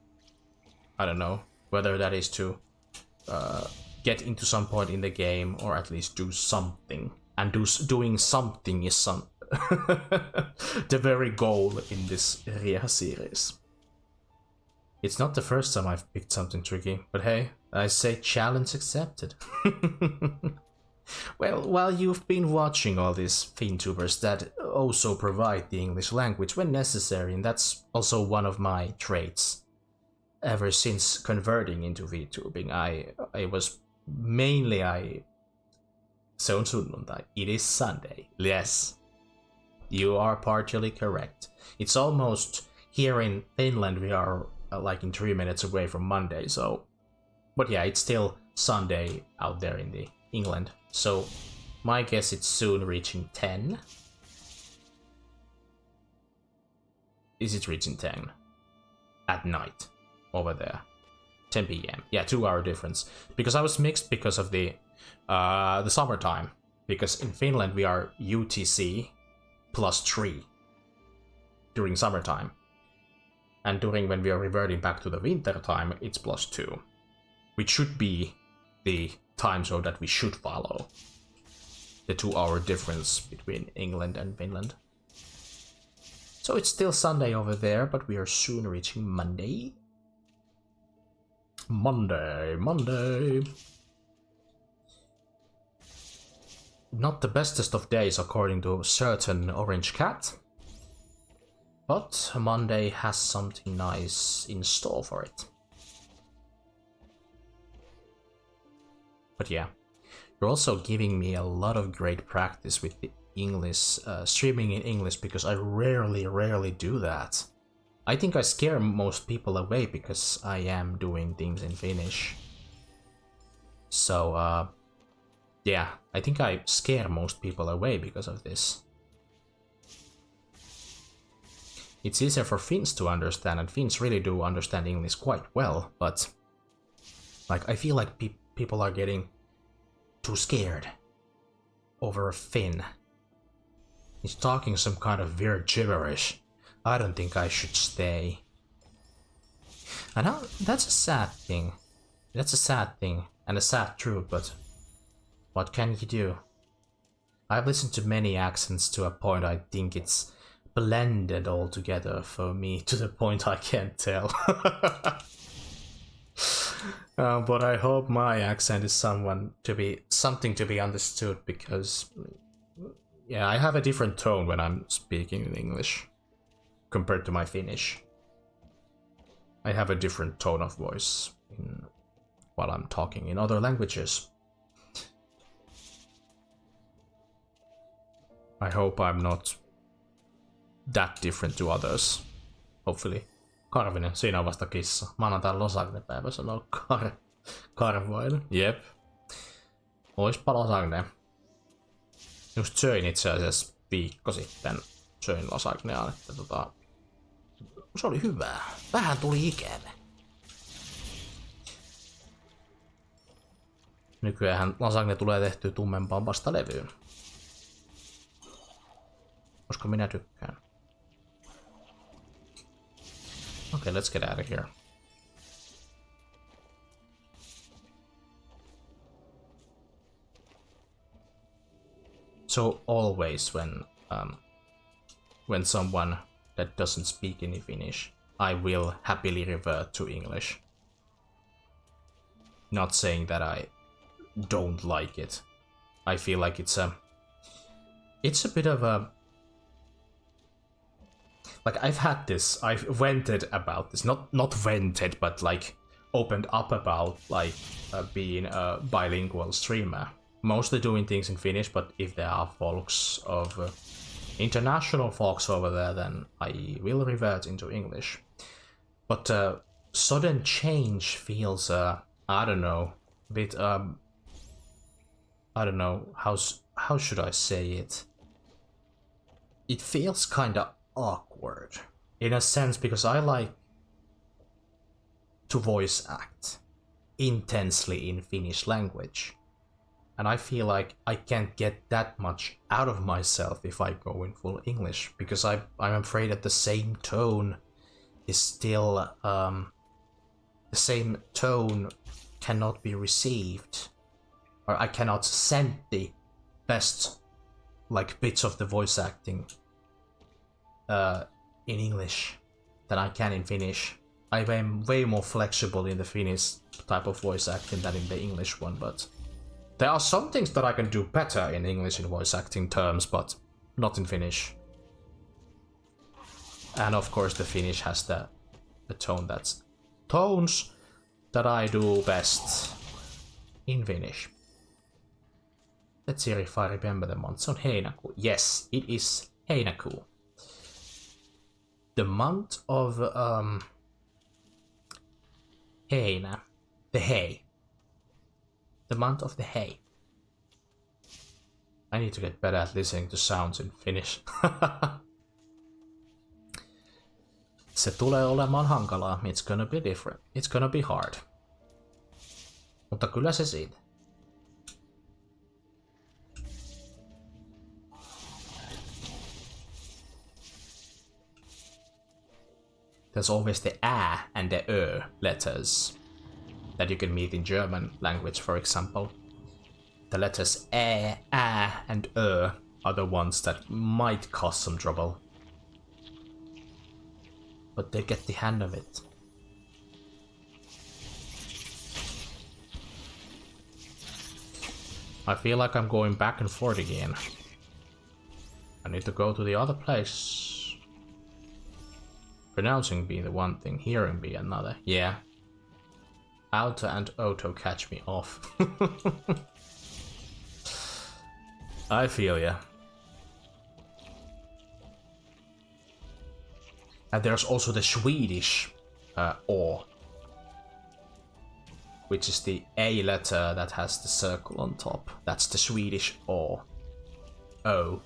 I don't know. Whether that is to get into some point in the game, or at least do something. And doing something is the very goal in this Rieha series. It's not the first time I've picked something tricky, but hey, I say challenge accepted. Well, while you've been watching all these FinTubers that also provide the English language when necessary, and that's also one of my traits. Ever since converting into VTubing, I was mainly Se on sunnuntai. It is Sunday. Yes. You are partially correct. It's almost, here in Finland we are like in 3 minutes away from Monday, so... But yeah, it's still Sunday out there in the England. So my guess it's soon reaching 10. Is it reaching 10? At night. Over there. 10 PM. Yeah, 2-hour difference. Because I was mixed because of the summertime. Because in Finland we are UTC +3 during summertime. And during when we are reverting back to the winter time, it's +2. Which should be the time zone that we should follow. The 2-hour difference between England and Finland. So it's still Sunday over there, but we are soon reaching Monday. Monday. not the bestest of days according to certain orange cat. But Monday has something nice in store for it. But yeah, you're also giving me a lot of great practice with the English, streaming in English, because I rarely do that. I think I scare most people away because I am doing things in Finnish. So, yeah, I think I scare most people away because of this. It's easier for Finns to understand, and Finns really do understand English quite well, but like I feel like people are getting too scared over a Finn. He's talking some kind of weird gibberish. I don't think I should stay. And that's a sad thing. That's a sad thing and a sad truth, but what can you do? I've listened to many accents to a point I think it's blended all together for me to the point I can't tell. But I hope my accent is something to be understood, because yeah, I have a different tone when I'm speaking in English compared to my Finnish. I have a different tone of voice while I'm talking in other languages. I hope I'm not that different to others. Hopefully. Karvinen, siinä on vasta kissa. Maanantain losagnepäivä sanoo karvoinen. Jep. Oispa losagne. Just söin itse asiassa viikko sitten. Söin lasagneaan, että se oli hyvää. Vähän tuli ikävä. Nykyään lasagne tulee tehtyä tummempaan pastalevyyn. Koska minä tykkään. Okay, let's get out of here. So always when someone that doesn't speak any Finnish, I will happily revert to English. Not saying that I don't like it. I feel like it's a bit of a, like I've vented about this, not vented, but like opened up about like being a bilingual streamer, mostly doing things in Finnish, but if there are folks of international folks over there, then I will revert into English. But sudden change feels I don't know, a bit I don't know how should I say it. It feels kinda awkward in a sense, because I like to voice act intensely in Finnish language, and I feel like I can't get that much out of myself if I go in full English, because I'm afraid that the same tone is still the same tone cannot be received, or I cannot send the best like bits of the voice acting in English than I can in Finnish. I am way more flexible in the Finnish type of voice acting than in the English one, but there are some things that I can do better in English in voice acting terms, but not in Finnish. And of course the Finnish has the tones that I do best in Finnish. Let's see if I remember the month. Se on heinäkuu. Yes, it is heinäkuu. The month of heinä. The hay. The month of the hay. I need to get better at listening to sounds in Finnish. Se tulee olemaan hankalaa. It's gonna be different. It's gonna be hard. Mutta kyllä se siitä. There's always the ä and the ö letters that you can meet in German language, for example. The letters ä, and ö are the ones that might cause some trouble. But they get the hang of it. I feel like I'm going back and forth again. I need to go to the other place. Pronouncing being the one thing, hearing be another. Yeah. Alto and auto catch me off. I feel ya. And there's also the Swedish O, which is the A letter that has the circle on top. That's the Swedish O. O.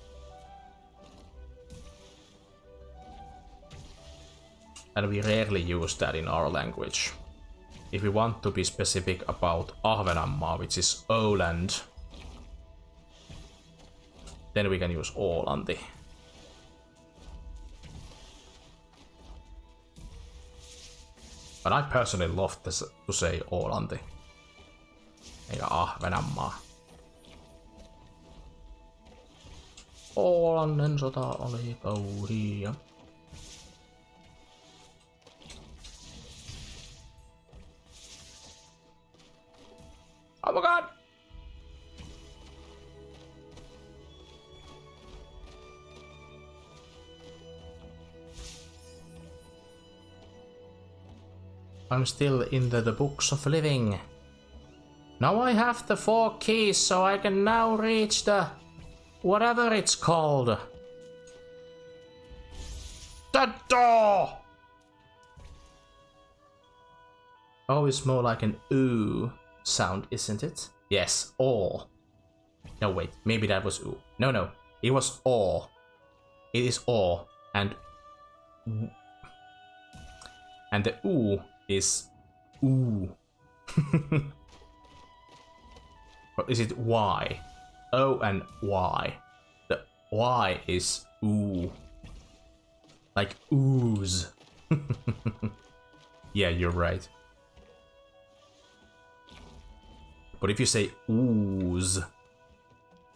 And we rarely use that in our language. If we want to be specific about Ahvenanmaa, which is Åland, then we can use Ålanti. But I personally love to say Ålanti. Eikä Ahvenanmaa. Ålannin sota oli kauhia. Oh my god! I'm still in the books of living. Now I have the 4 keys, so I can now reach the... whatever it's called. The door! Oh, it's more like an ooh sound, isn't it? Yes, aw. No, wait, maybe that was ooh. No, it was aw. It is aw, and the ooh is ooh. Or is it Y? O and Y. The Y is ooh. Like ooze. Yeah, you're right. But if you say ooze,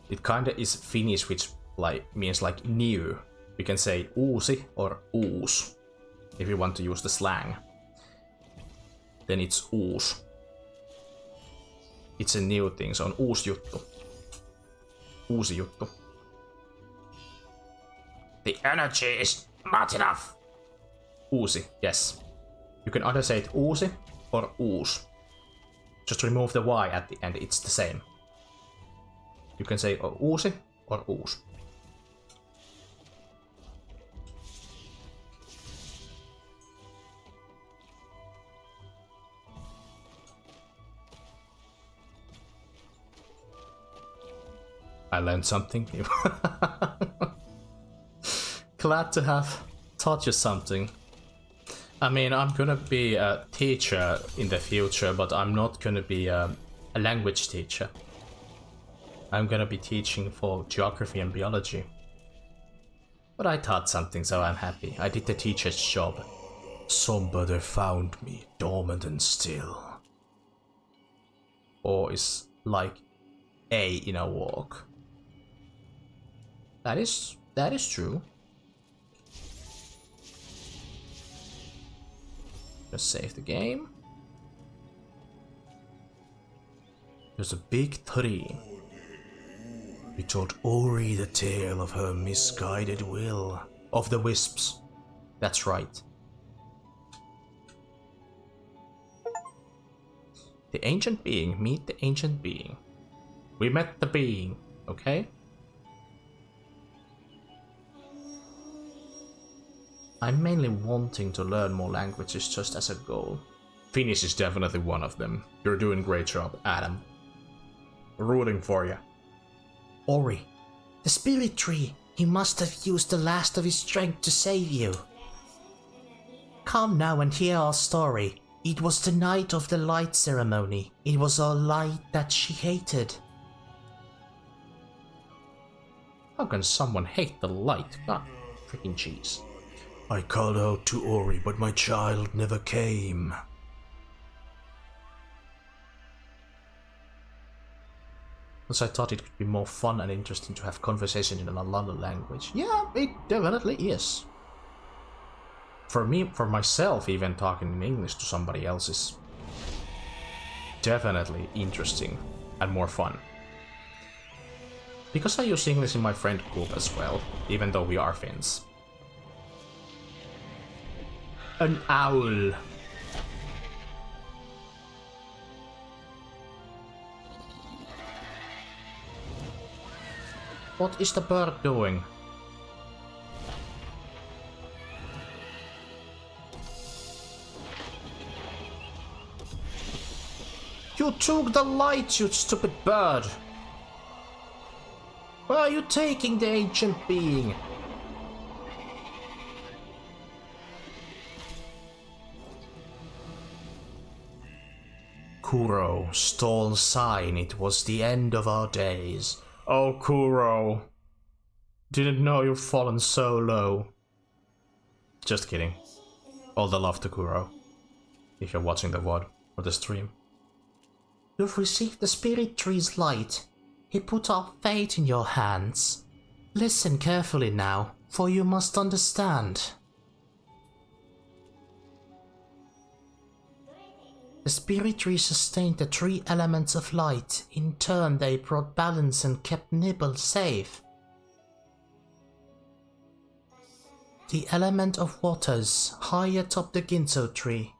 it kinda is Finnish, which like means like new. You can say uusi or uus if you want to use the slang. Then it's uus. It's a new thing, so on uusi juttu. Uusi juttu. The energy is not enough. Uusi, yes. You can either say it uusi or uus. Just remove the Y at the end, it's the same. You can say uusi or uus. I learned something new. Glad to have taught you something. I mean, I'm gonna be a teacher in the future, but I'm not gonna be a language teacher. I'm gonna be teaching for geography and biology. But I taught something, so I'm happy. I did the teacher's job. Somebody found me, dormant and still. Or is like A in a walk. That is true. Just save the game. There's a big tree. We told Ori the tale of her misguided will. Of the wisps. That's right. The ancient being, meet the ancient being. We met the being, okay? I'm mainly wanting to learn more languages just as a goal. Finnish is definitely one of them. You're doing a great job, Adam. Rooting for you.
Ori, the spirit tree. He must have used the last of his strength to save you. Come now and hear our story. It was the night of the light ceremony. It was our light that she hated.
How can someone hate the light? God, freaking jeez.
I called out to Ori, but my child never came.
Because I thought it could be more fun and interesting to have conversation in another language. Yeah, it definitely is. For me, for myself, even talking in English to somebody else is definitely interesting and more fun. Because I use English in my friend group as well, even though we are Finns. An owl. What is the bird doing? You took the light, you stupid bird! Where are you taking the ancient being? Kuro, stall sign, it was the end of our days. Oh, Kuro. Didn't know you've fallen so low. Just kidding. All the love to Kuro. If you're watching the VOD or the stream. You've received the spirit tree's light. He put our fate in your hands. Listen carefully now, for you must understand. The spirit tree sustained the 3 elements of light. In turn, they brought balance and kept Nibble safe. The element of waters, high atop the Ginso tree.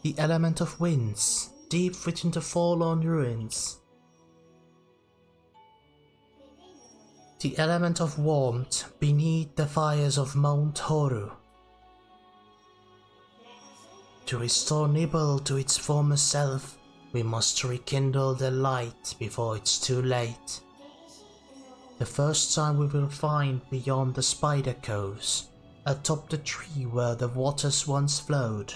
The element of winds, deep within the forlorn ruins. The element of warmth, beneath the fires of Mount Horu. To restore Nibble to its former self, we must rekindle the light before it's too late. The first time we will find beyond the spider coves, atop the tree where the waters once flowed.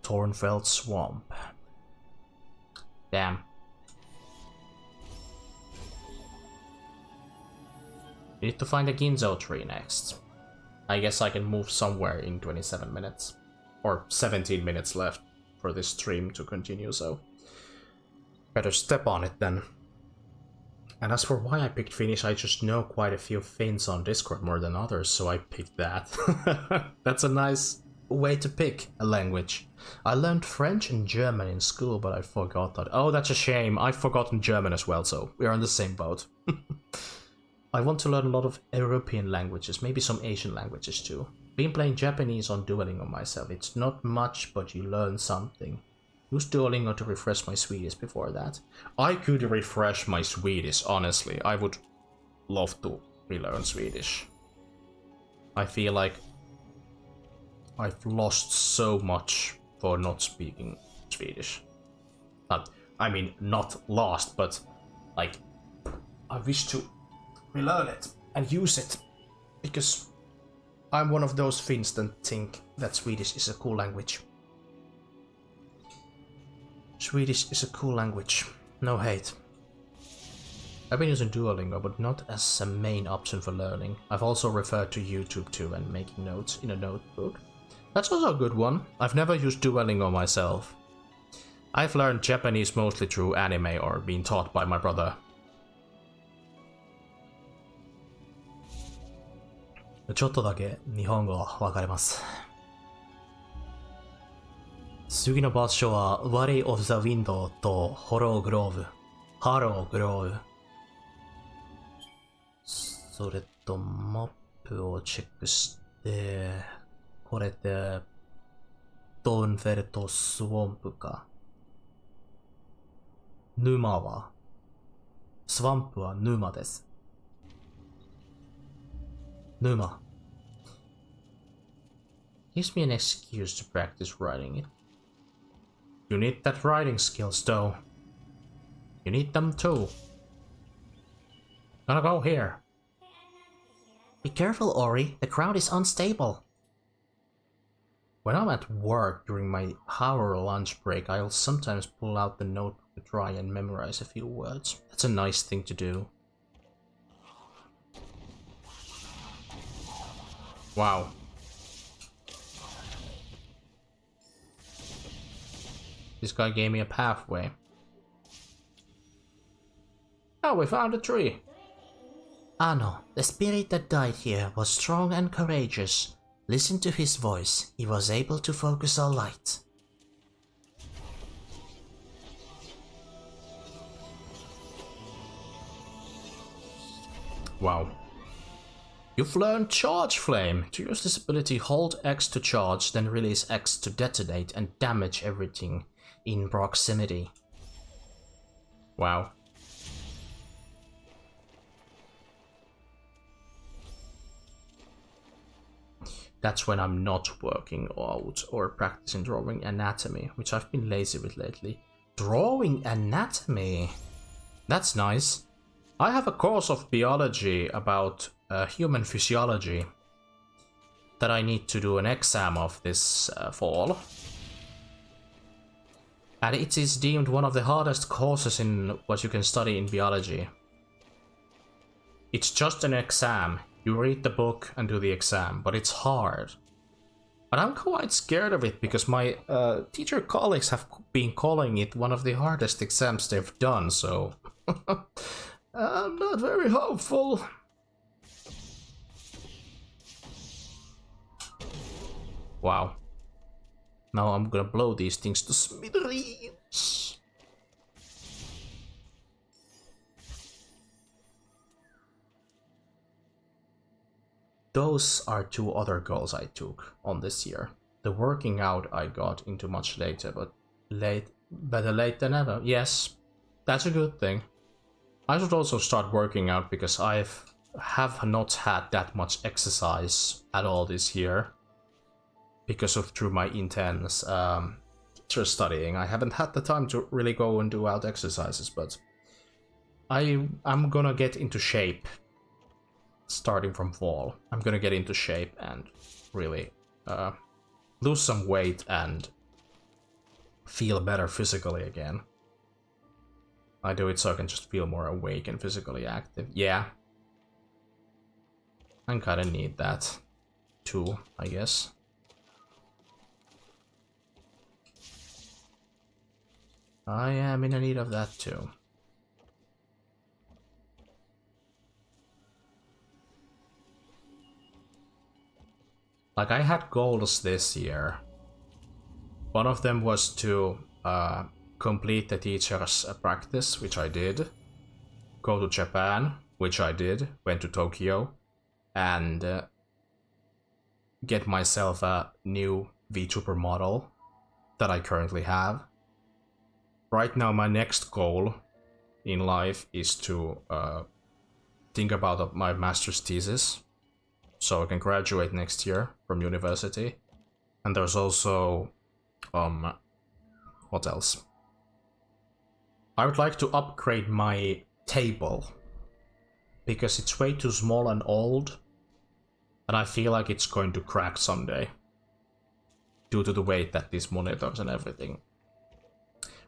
Thornfeld Swamp. Damn. Need to find a Ginso tree next. I guess I can move somewhere in 27 minutes. Or 17 minutes left for this stream to continue, so better step on it then. And as for why I picked Finnish, I just know quite a few Finns on Discord more than others, so I picked that. That's a nice way to pick a language. I learned French and German in school, but I forgot that. Oh, that's a shame. I've forgotten German as well, so we're on the same boat. I want to learn a lot of European languages, maybe some Asian languages too. Been playing Japanese on Duolingo myself. It's not much, but you learn something. Used Duolingo to refresh my Swedish before that. I could refresh my Swedish, honestly. I would love to relearn Swedish. I feel like I've lost so much for not speaking Swedish. I mean, not lost, but like, I wish to relearn it and use it, because I'm one of those Finns that think that Swedish is a cool language. Swedish is a cool language, no hate. I've been using Duolingo, but not as a main option for learning. I've also referred to YouTube too and making notes in a notebook. That's also a good one. I've never used Duolingo myself. I've learned Japanese mostly through anime or been taught by my brother. ちょっとだけ日本語わかります。次の場所は Valley of the Window と Hollow Grove。Hollow Grove。それとマップをチェックして、これでドーンフェルトスウォンプか。沼は、スワンプは沼です。Numa. Gives me an excuse to practice writing it. You need that writing skills though. You need them too. Gonna go here. Be careful, Ori. The crowd is unstable. When I'm at work during my hour lunch break, I'll sometimes pull out the notebook to try and memorize a few words. That's a nice thing to do. Wow. This guy gave me a pathway. Oh, we found a tree. Ano, the spirit that died here, was strong and courageous.
Listen to his voice, he was able to focus all light.
Wow. You've learned Charge Flame. To use this ability, hold X to charge, then release X to detonate and damage everything in proximity. Wow. That's when I'm not working out or practicing drawing anatomy, which I've been lazy with lately. Drawing anatomy? That's nice. I have a course of biology about human physiology that I need to do an exam of this fall. And it is deemed one of the hardest courses in what you can study in biology. It's just an exam. You read the book and do the exam, but it's hard. And I'm quite scared of it because my teacher colleagues have been calling it one of the hardest exams they've done, so I'm not very hopeful. Wow. Now I'm gonna blow these things to smithereens. Those are 2 other goals I took on this year. The working out I got into much later, but better late than never. Yes, that's a good thing. I should also start working out because I have not had that much exercise at all this year. Because of through my intense teacher studying, I haven't had the time to really go and do out exercises, but I'm gonna get into shape. Starting from fall, I'm gonna get into shape and really lose some weight and feel better physically again. I do it so I can just feel more awake and physically active. Yeah. I kinda need that too, I guess. I am in need of that too. Like, I had goals this year. One of them was to complete the teacher's practice, which I did. Go to Japan, which I did. Went to Tokyo. And get myself a new VTuber model that I currently have. Right now, my next goal in life is to think about my master's thesis. So I can graduate next year from university. And there's also what else? I would like to upgrade my table because it's way too small and old, and I feel like it's going to crack someday due to the weight that these monitors and everything.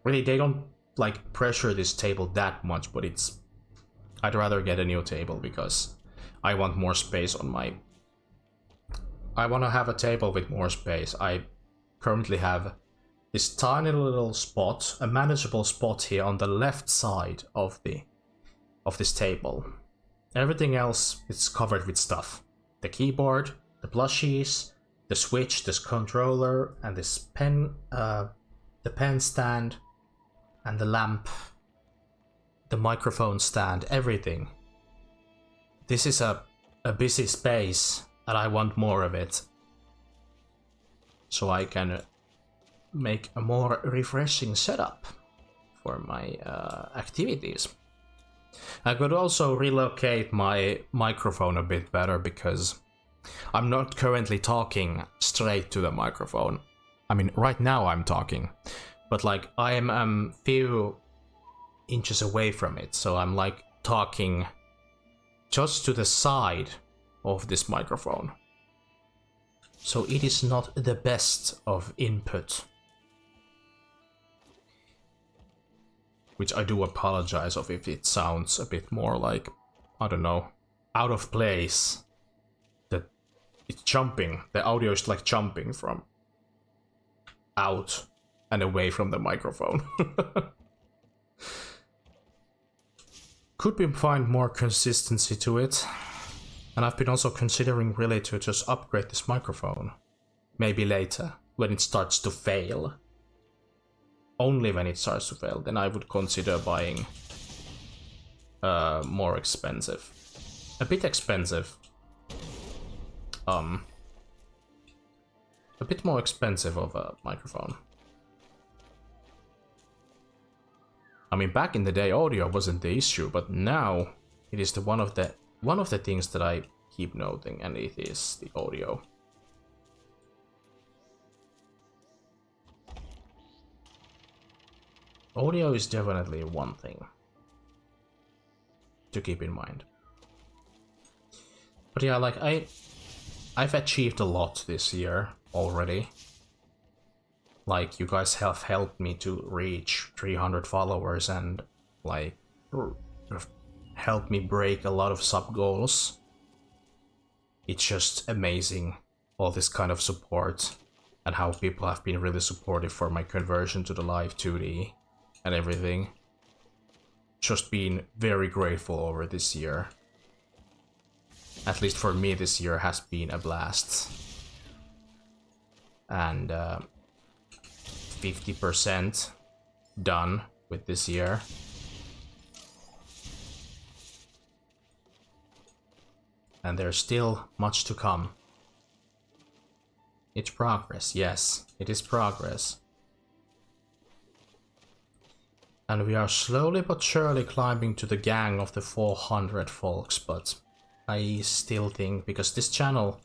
Really, they don't like pressure this table that much, but I'd rather get a new table because I want more space on my... I want to have a table with more space. I currently have this tiny little spot, a manageable spot here on the left side of this table. Everything else is covered with stuff. The keyboard, the plushies, the switch, this controller, and this pen, the pen stand, and the lamp, the microphone stand, everything. This is a busy space, and I want more of it. So I can make a more refreshing setup for my activities. I could also relocate my microphone a bit better because I'm not currently talking straight to the microphone. I mean, right now I'm talking, but like I am few inches away from it, so I'm like talking just to the side of this microphone. So it is not the best of input. Which I do apologize of if it sounds a bit more like, I don't know, out of place. That it's jumping, the audio is like jumping from out and away from the microphone. Could we find more consistency to it? And I've been also considering really to just upgrade this microphone. Maybe later, when it starts to fail. Only when it starts to fail, then I would consider buying more expensive. A bit expensive. A bit more expensive of a microphone. I mean, back in the day, audio wasn't the issue, but now it is one of the things that I keep noting, and it is the audio. Audio is definitely one thing to keep in mind. But yeah, like I've achieved a lot this year already. Like, you guys have helped me to reach 300 followers and like helped me break a lot of sub goals. It's just amazing, all this kind of support and how people have been really supportive for my conversion to the live 2D and everything. Just been very grateful over this year. At least for me, this year has been a blast. And 50% done with this year. And there's still much to come. It's progress, yes, it is progress. And we are slowly but surely climbing to the gang of the 400 folks, but I still think, because this channel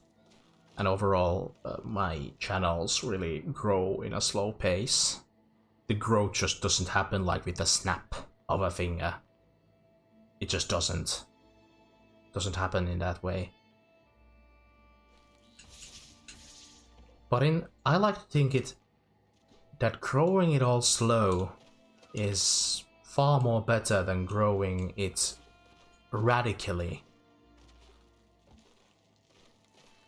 and overall my channels really grow in a slow pace. The growth just doesn't happen like with a snap of a finger. It just doesn't happen in that way. But I like to think that growing it all slow is far more better than growing it radically.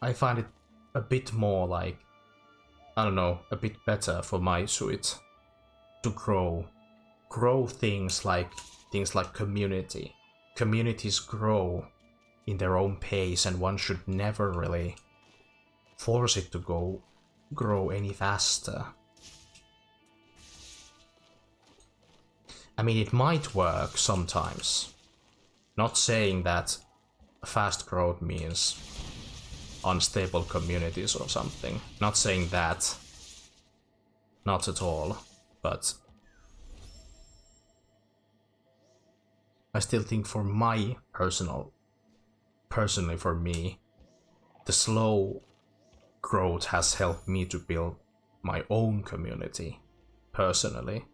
I find it a bit more like, I don't know, a bit better for my suit to grow things like community. Communities grow in their own pace, and one should never really force it to grow any faster. I mean, it might work sometimes. Not saying that fast growth means unstable communities or something. Not saying that. Not at all. But I still think for my personally for me, the slow growth has helped me to build my own community, personally.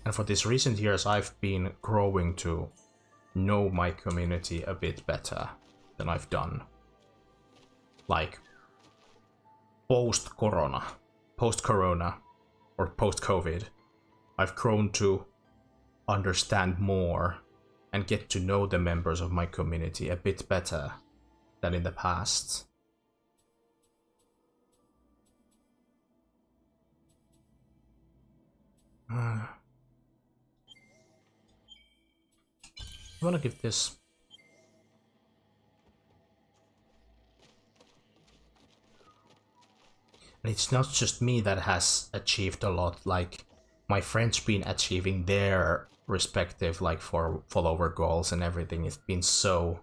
And for these recent years, I've been growing to know my community a bit better than I've done. Like, post-corona, or post-COVID, I've grown to understand more and get to know the members of my community a bit better than in the past. I want to give this... And it's not just me that has achieved a lot, like my friends been achieving their respective like for follower goals and everything. I've been so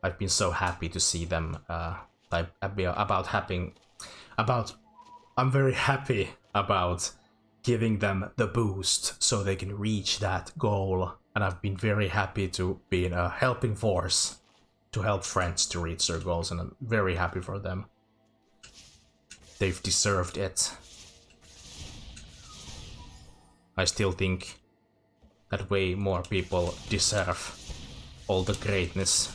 happy to see them I'm very happy about giving them the boost so they can reach that goal. And I've been very happy to be in a helping force to help friends to reach their goals, and I'm very happy for them. They've deserved it. I still think that way more people deserve all the greatness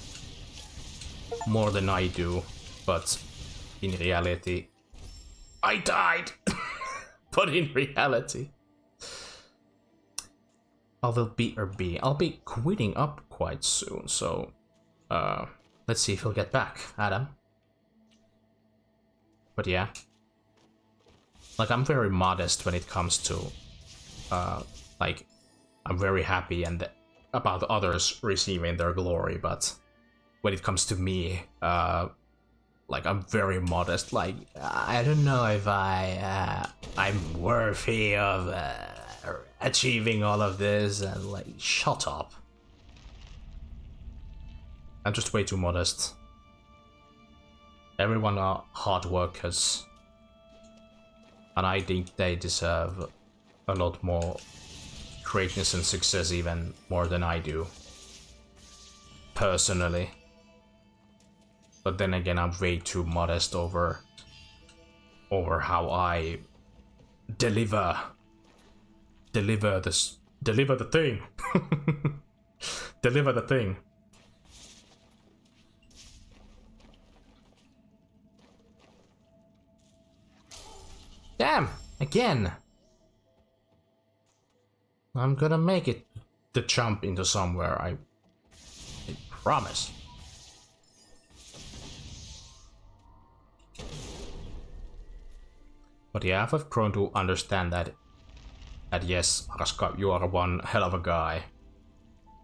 more than I do, but in reality, I died! But in reality, I'll be quitting up quite soon, so let's see if he'll get back, Adam. But yeah, like I'm very modest when it comes to like, I'm very happy and about others receiving their glory, but when it comes to me, like, I'm very modest. Like, I don't know if I'm worthy of achieving all of this, and like, shut up. I'm just way too modest. Everyone are hard workers, and I think they deserve a lot more greatness and success, even more than I do, personally. But then again, I'm way too modest over how I deliver the thing. Deliver the thing. Damn, again. I'm gonna make it the jump into somewhere, I promise. But yeah, I've grown to understand that yes, Raska, you are one hell of a guy.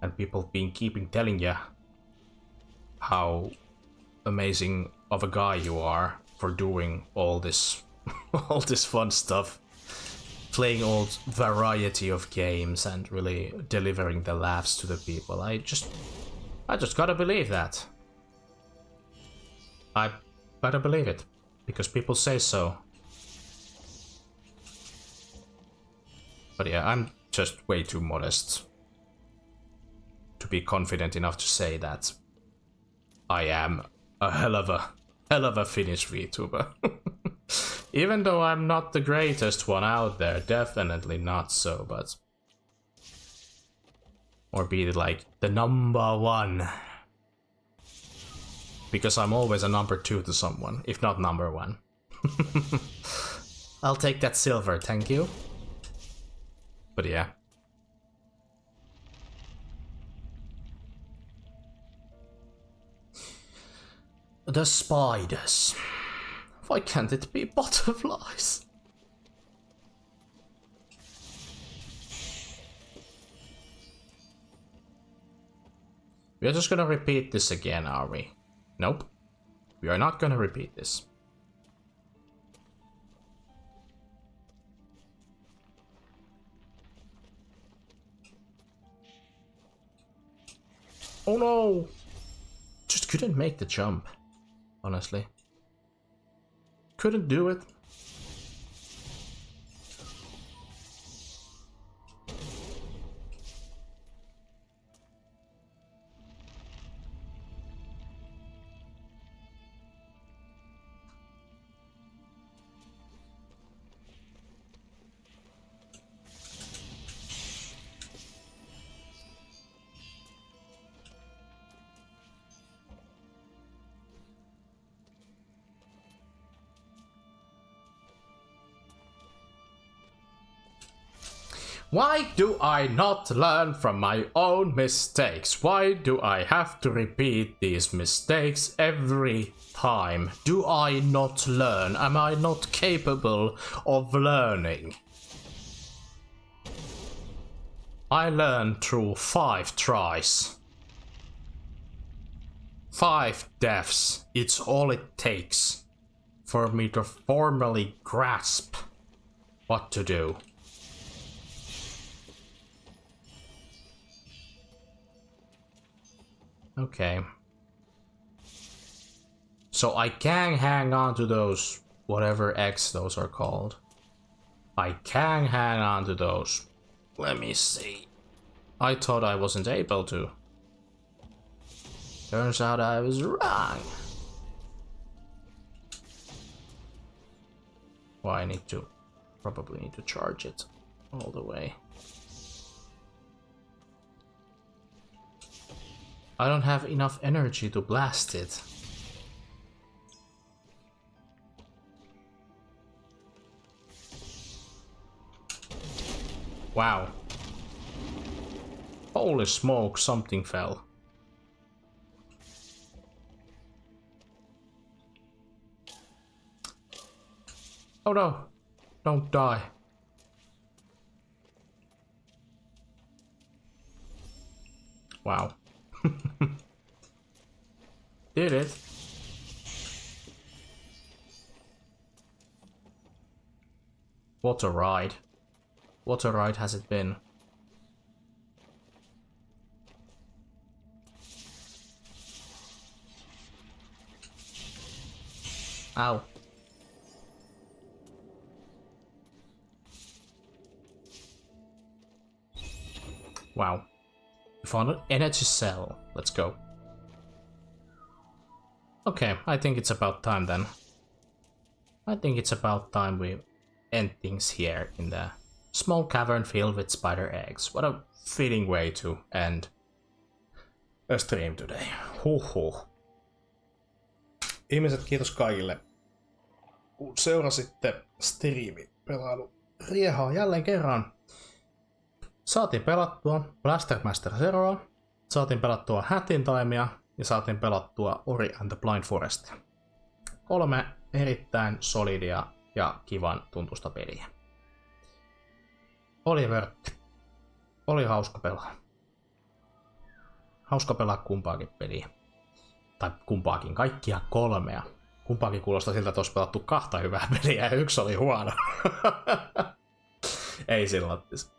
And people been keeping telling you how amazing of a guy you are for doing all this all this fun stuff. Playing all variety of games and really delivering the laughs to the people. I just gotta believe that. I gotta believe it. Because people say so. But yeah, I'm just way too modest to be confident enough to say that I am a hell of a Finnish VTuber. Even though I'm not the greatest one out there, definitely not so, but... Or be like the number one. Because I'm always a number 2 to someone, if not number 1. I'll take that silver, thank you. But yeah. The spiders. Why can't it be butterflies? We're just gonna repeat this again, are we? Nope. We are not gonna repeat this. Oh no! Just couldn't make the jump, honestly. Couldn't do it. Why do I not learn from my own mistakes? Why do I have to repeat these mistakes every time? Do I not learn? Am I not capable of learning? I learned through 5 tries. 5 deaths. It's all it takes for me to formally grasp what to do. Okay. So I can hang on to those, whatever X those are called. I can hang on to those. Let me see. I thought I wasn't able to. Turns out I was wrong. Well, I need to, probably need to charge it all the way. I don't have enough energy to blast it. Wow. Holy smoke, something fell. Oh no, don't die. Wow. Did it. What a ride. What a ride has it been. Ow. Wow. We found an energy cell. Let's go. Okay, I think it's about time then. I think it's about time we end things here in the small cavern filled with spider eggs. What a fitting way to end a stream today. Huhhuh. Ihmiset, kiitos kaikille, kun seurasitte Striimi pelailu Riehaa jälleen kerran. Saatiin pelattua Blaster Zeroa, saatiin pelattua Hätin taimia ja saatiin pelattua Ori and the Blind Forest. 3 erittäin solidia ja kivan tuntusta peliä. Oli vörtti. Oli hauska pelaa. Hauska pelaa kumpaakin peliä. Tai kumpaakin, kaikkia 3. Kumpaakin kuulostaa siltä, että olisi pelattu 2 hyvää peliä ja 1 oli huono. Ei sillattis.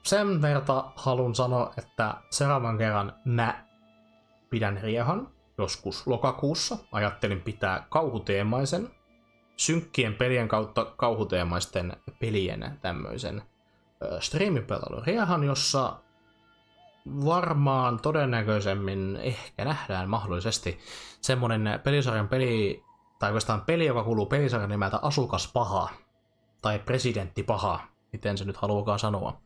Sen verta haluan sanoa, että seuraavan kerran mä pidän Riehan joskus lokakuussa. Ajattelin pitää kauhuteemaisen, synkkien pelien kautta kauhuteemaisten pelien tämmöisen striimipelailu Riehan, jossa varmaan todennäköisemmin ehkä nähdään mahdollisesti semmonen pelisarjan peli, tai oikeastaan peli, joka kuuluu pelisarjan nimeltä Asukas Paha, tai Presidentti Paha, miten se nyt haluakaan sanoa.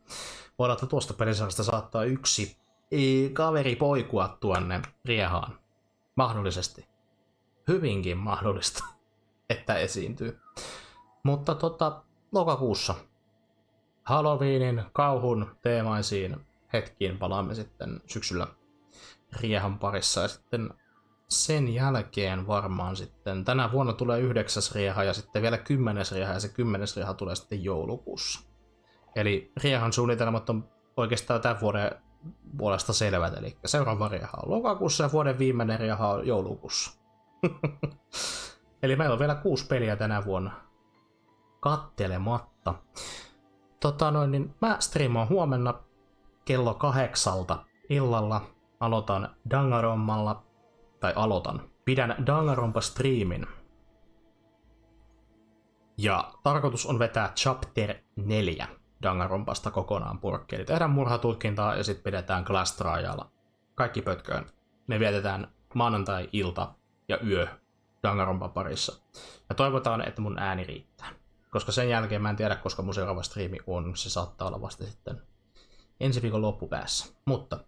Voidaan, että tuosta pelisarjasta saattaa yksi kaveri poikua tuonne Riehaan. Mahdollisesti. Hyvinkin mahdollista, että esiintyy. Mutta lokakuussa Halloweenin kauhun teemaisiin hetkiin palaamme sitten syksyllä Riehan parissa. Ja sitten sen jälkeen varmaan sitten tänä vuonna tulee 9. Rieha ja sitten vielä 10. Rieha ja se 10. Rieha tulee sitten joulukuussa. Eli Riehan suunnitelmat on oikeastaan tämän vuoden puolesta selvät, eli seuraava Rieha on lokakuussa ja vuoden viimeinen Rieha on joulukuussa. Eli meillä on vielä 6 peliä tänä vuonna kattelematta. Niin mä striimaan huomenna kello 8 illalla. Aloitan Dangarommalla, pidän Dangarompa-striimin. Ja tarkoitus on vetää chapter 4 Dangarompasta kokonaan purkki. Eli tehdään murhatutkintaa ja sitten pidetään Clash Royale. Kaikki pötköön. Me vietetään maanantai-ilta ja yö Dangarompan parissa. Ja toivotaan, että mun ääni riittää. Koska sen jälkeen mä en tiedä, koska mun seuraava striimi on. Se saattaa olla vasta sitten ensi viikon loppupäässä. Mutta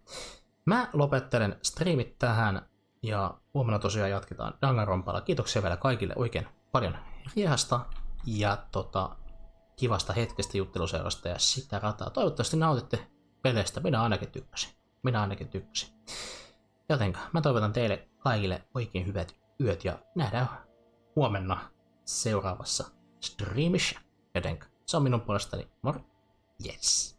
mä lopettelen striimit tähän ja huomenna tosiaan jatketaan Dangarompalla. Kiitoksia vielä kaikille oikein paljon Riehasta ja kivasta hetkestä jutteluseurasta ja sitä rataa. Toivottavasti nautitte peleistä. Minä ainakin tykkäsin. Jotenka mä toivotan teille kaikille oikein hyvät yöt ja nähdään huomenna seuraavassa striimissä. Jotenka se on minun puolestani. Yes.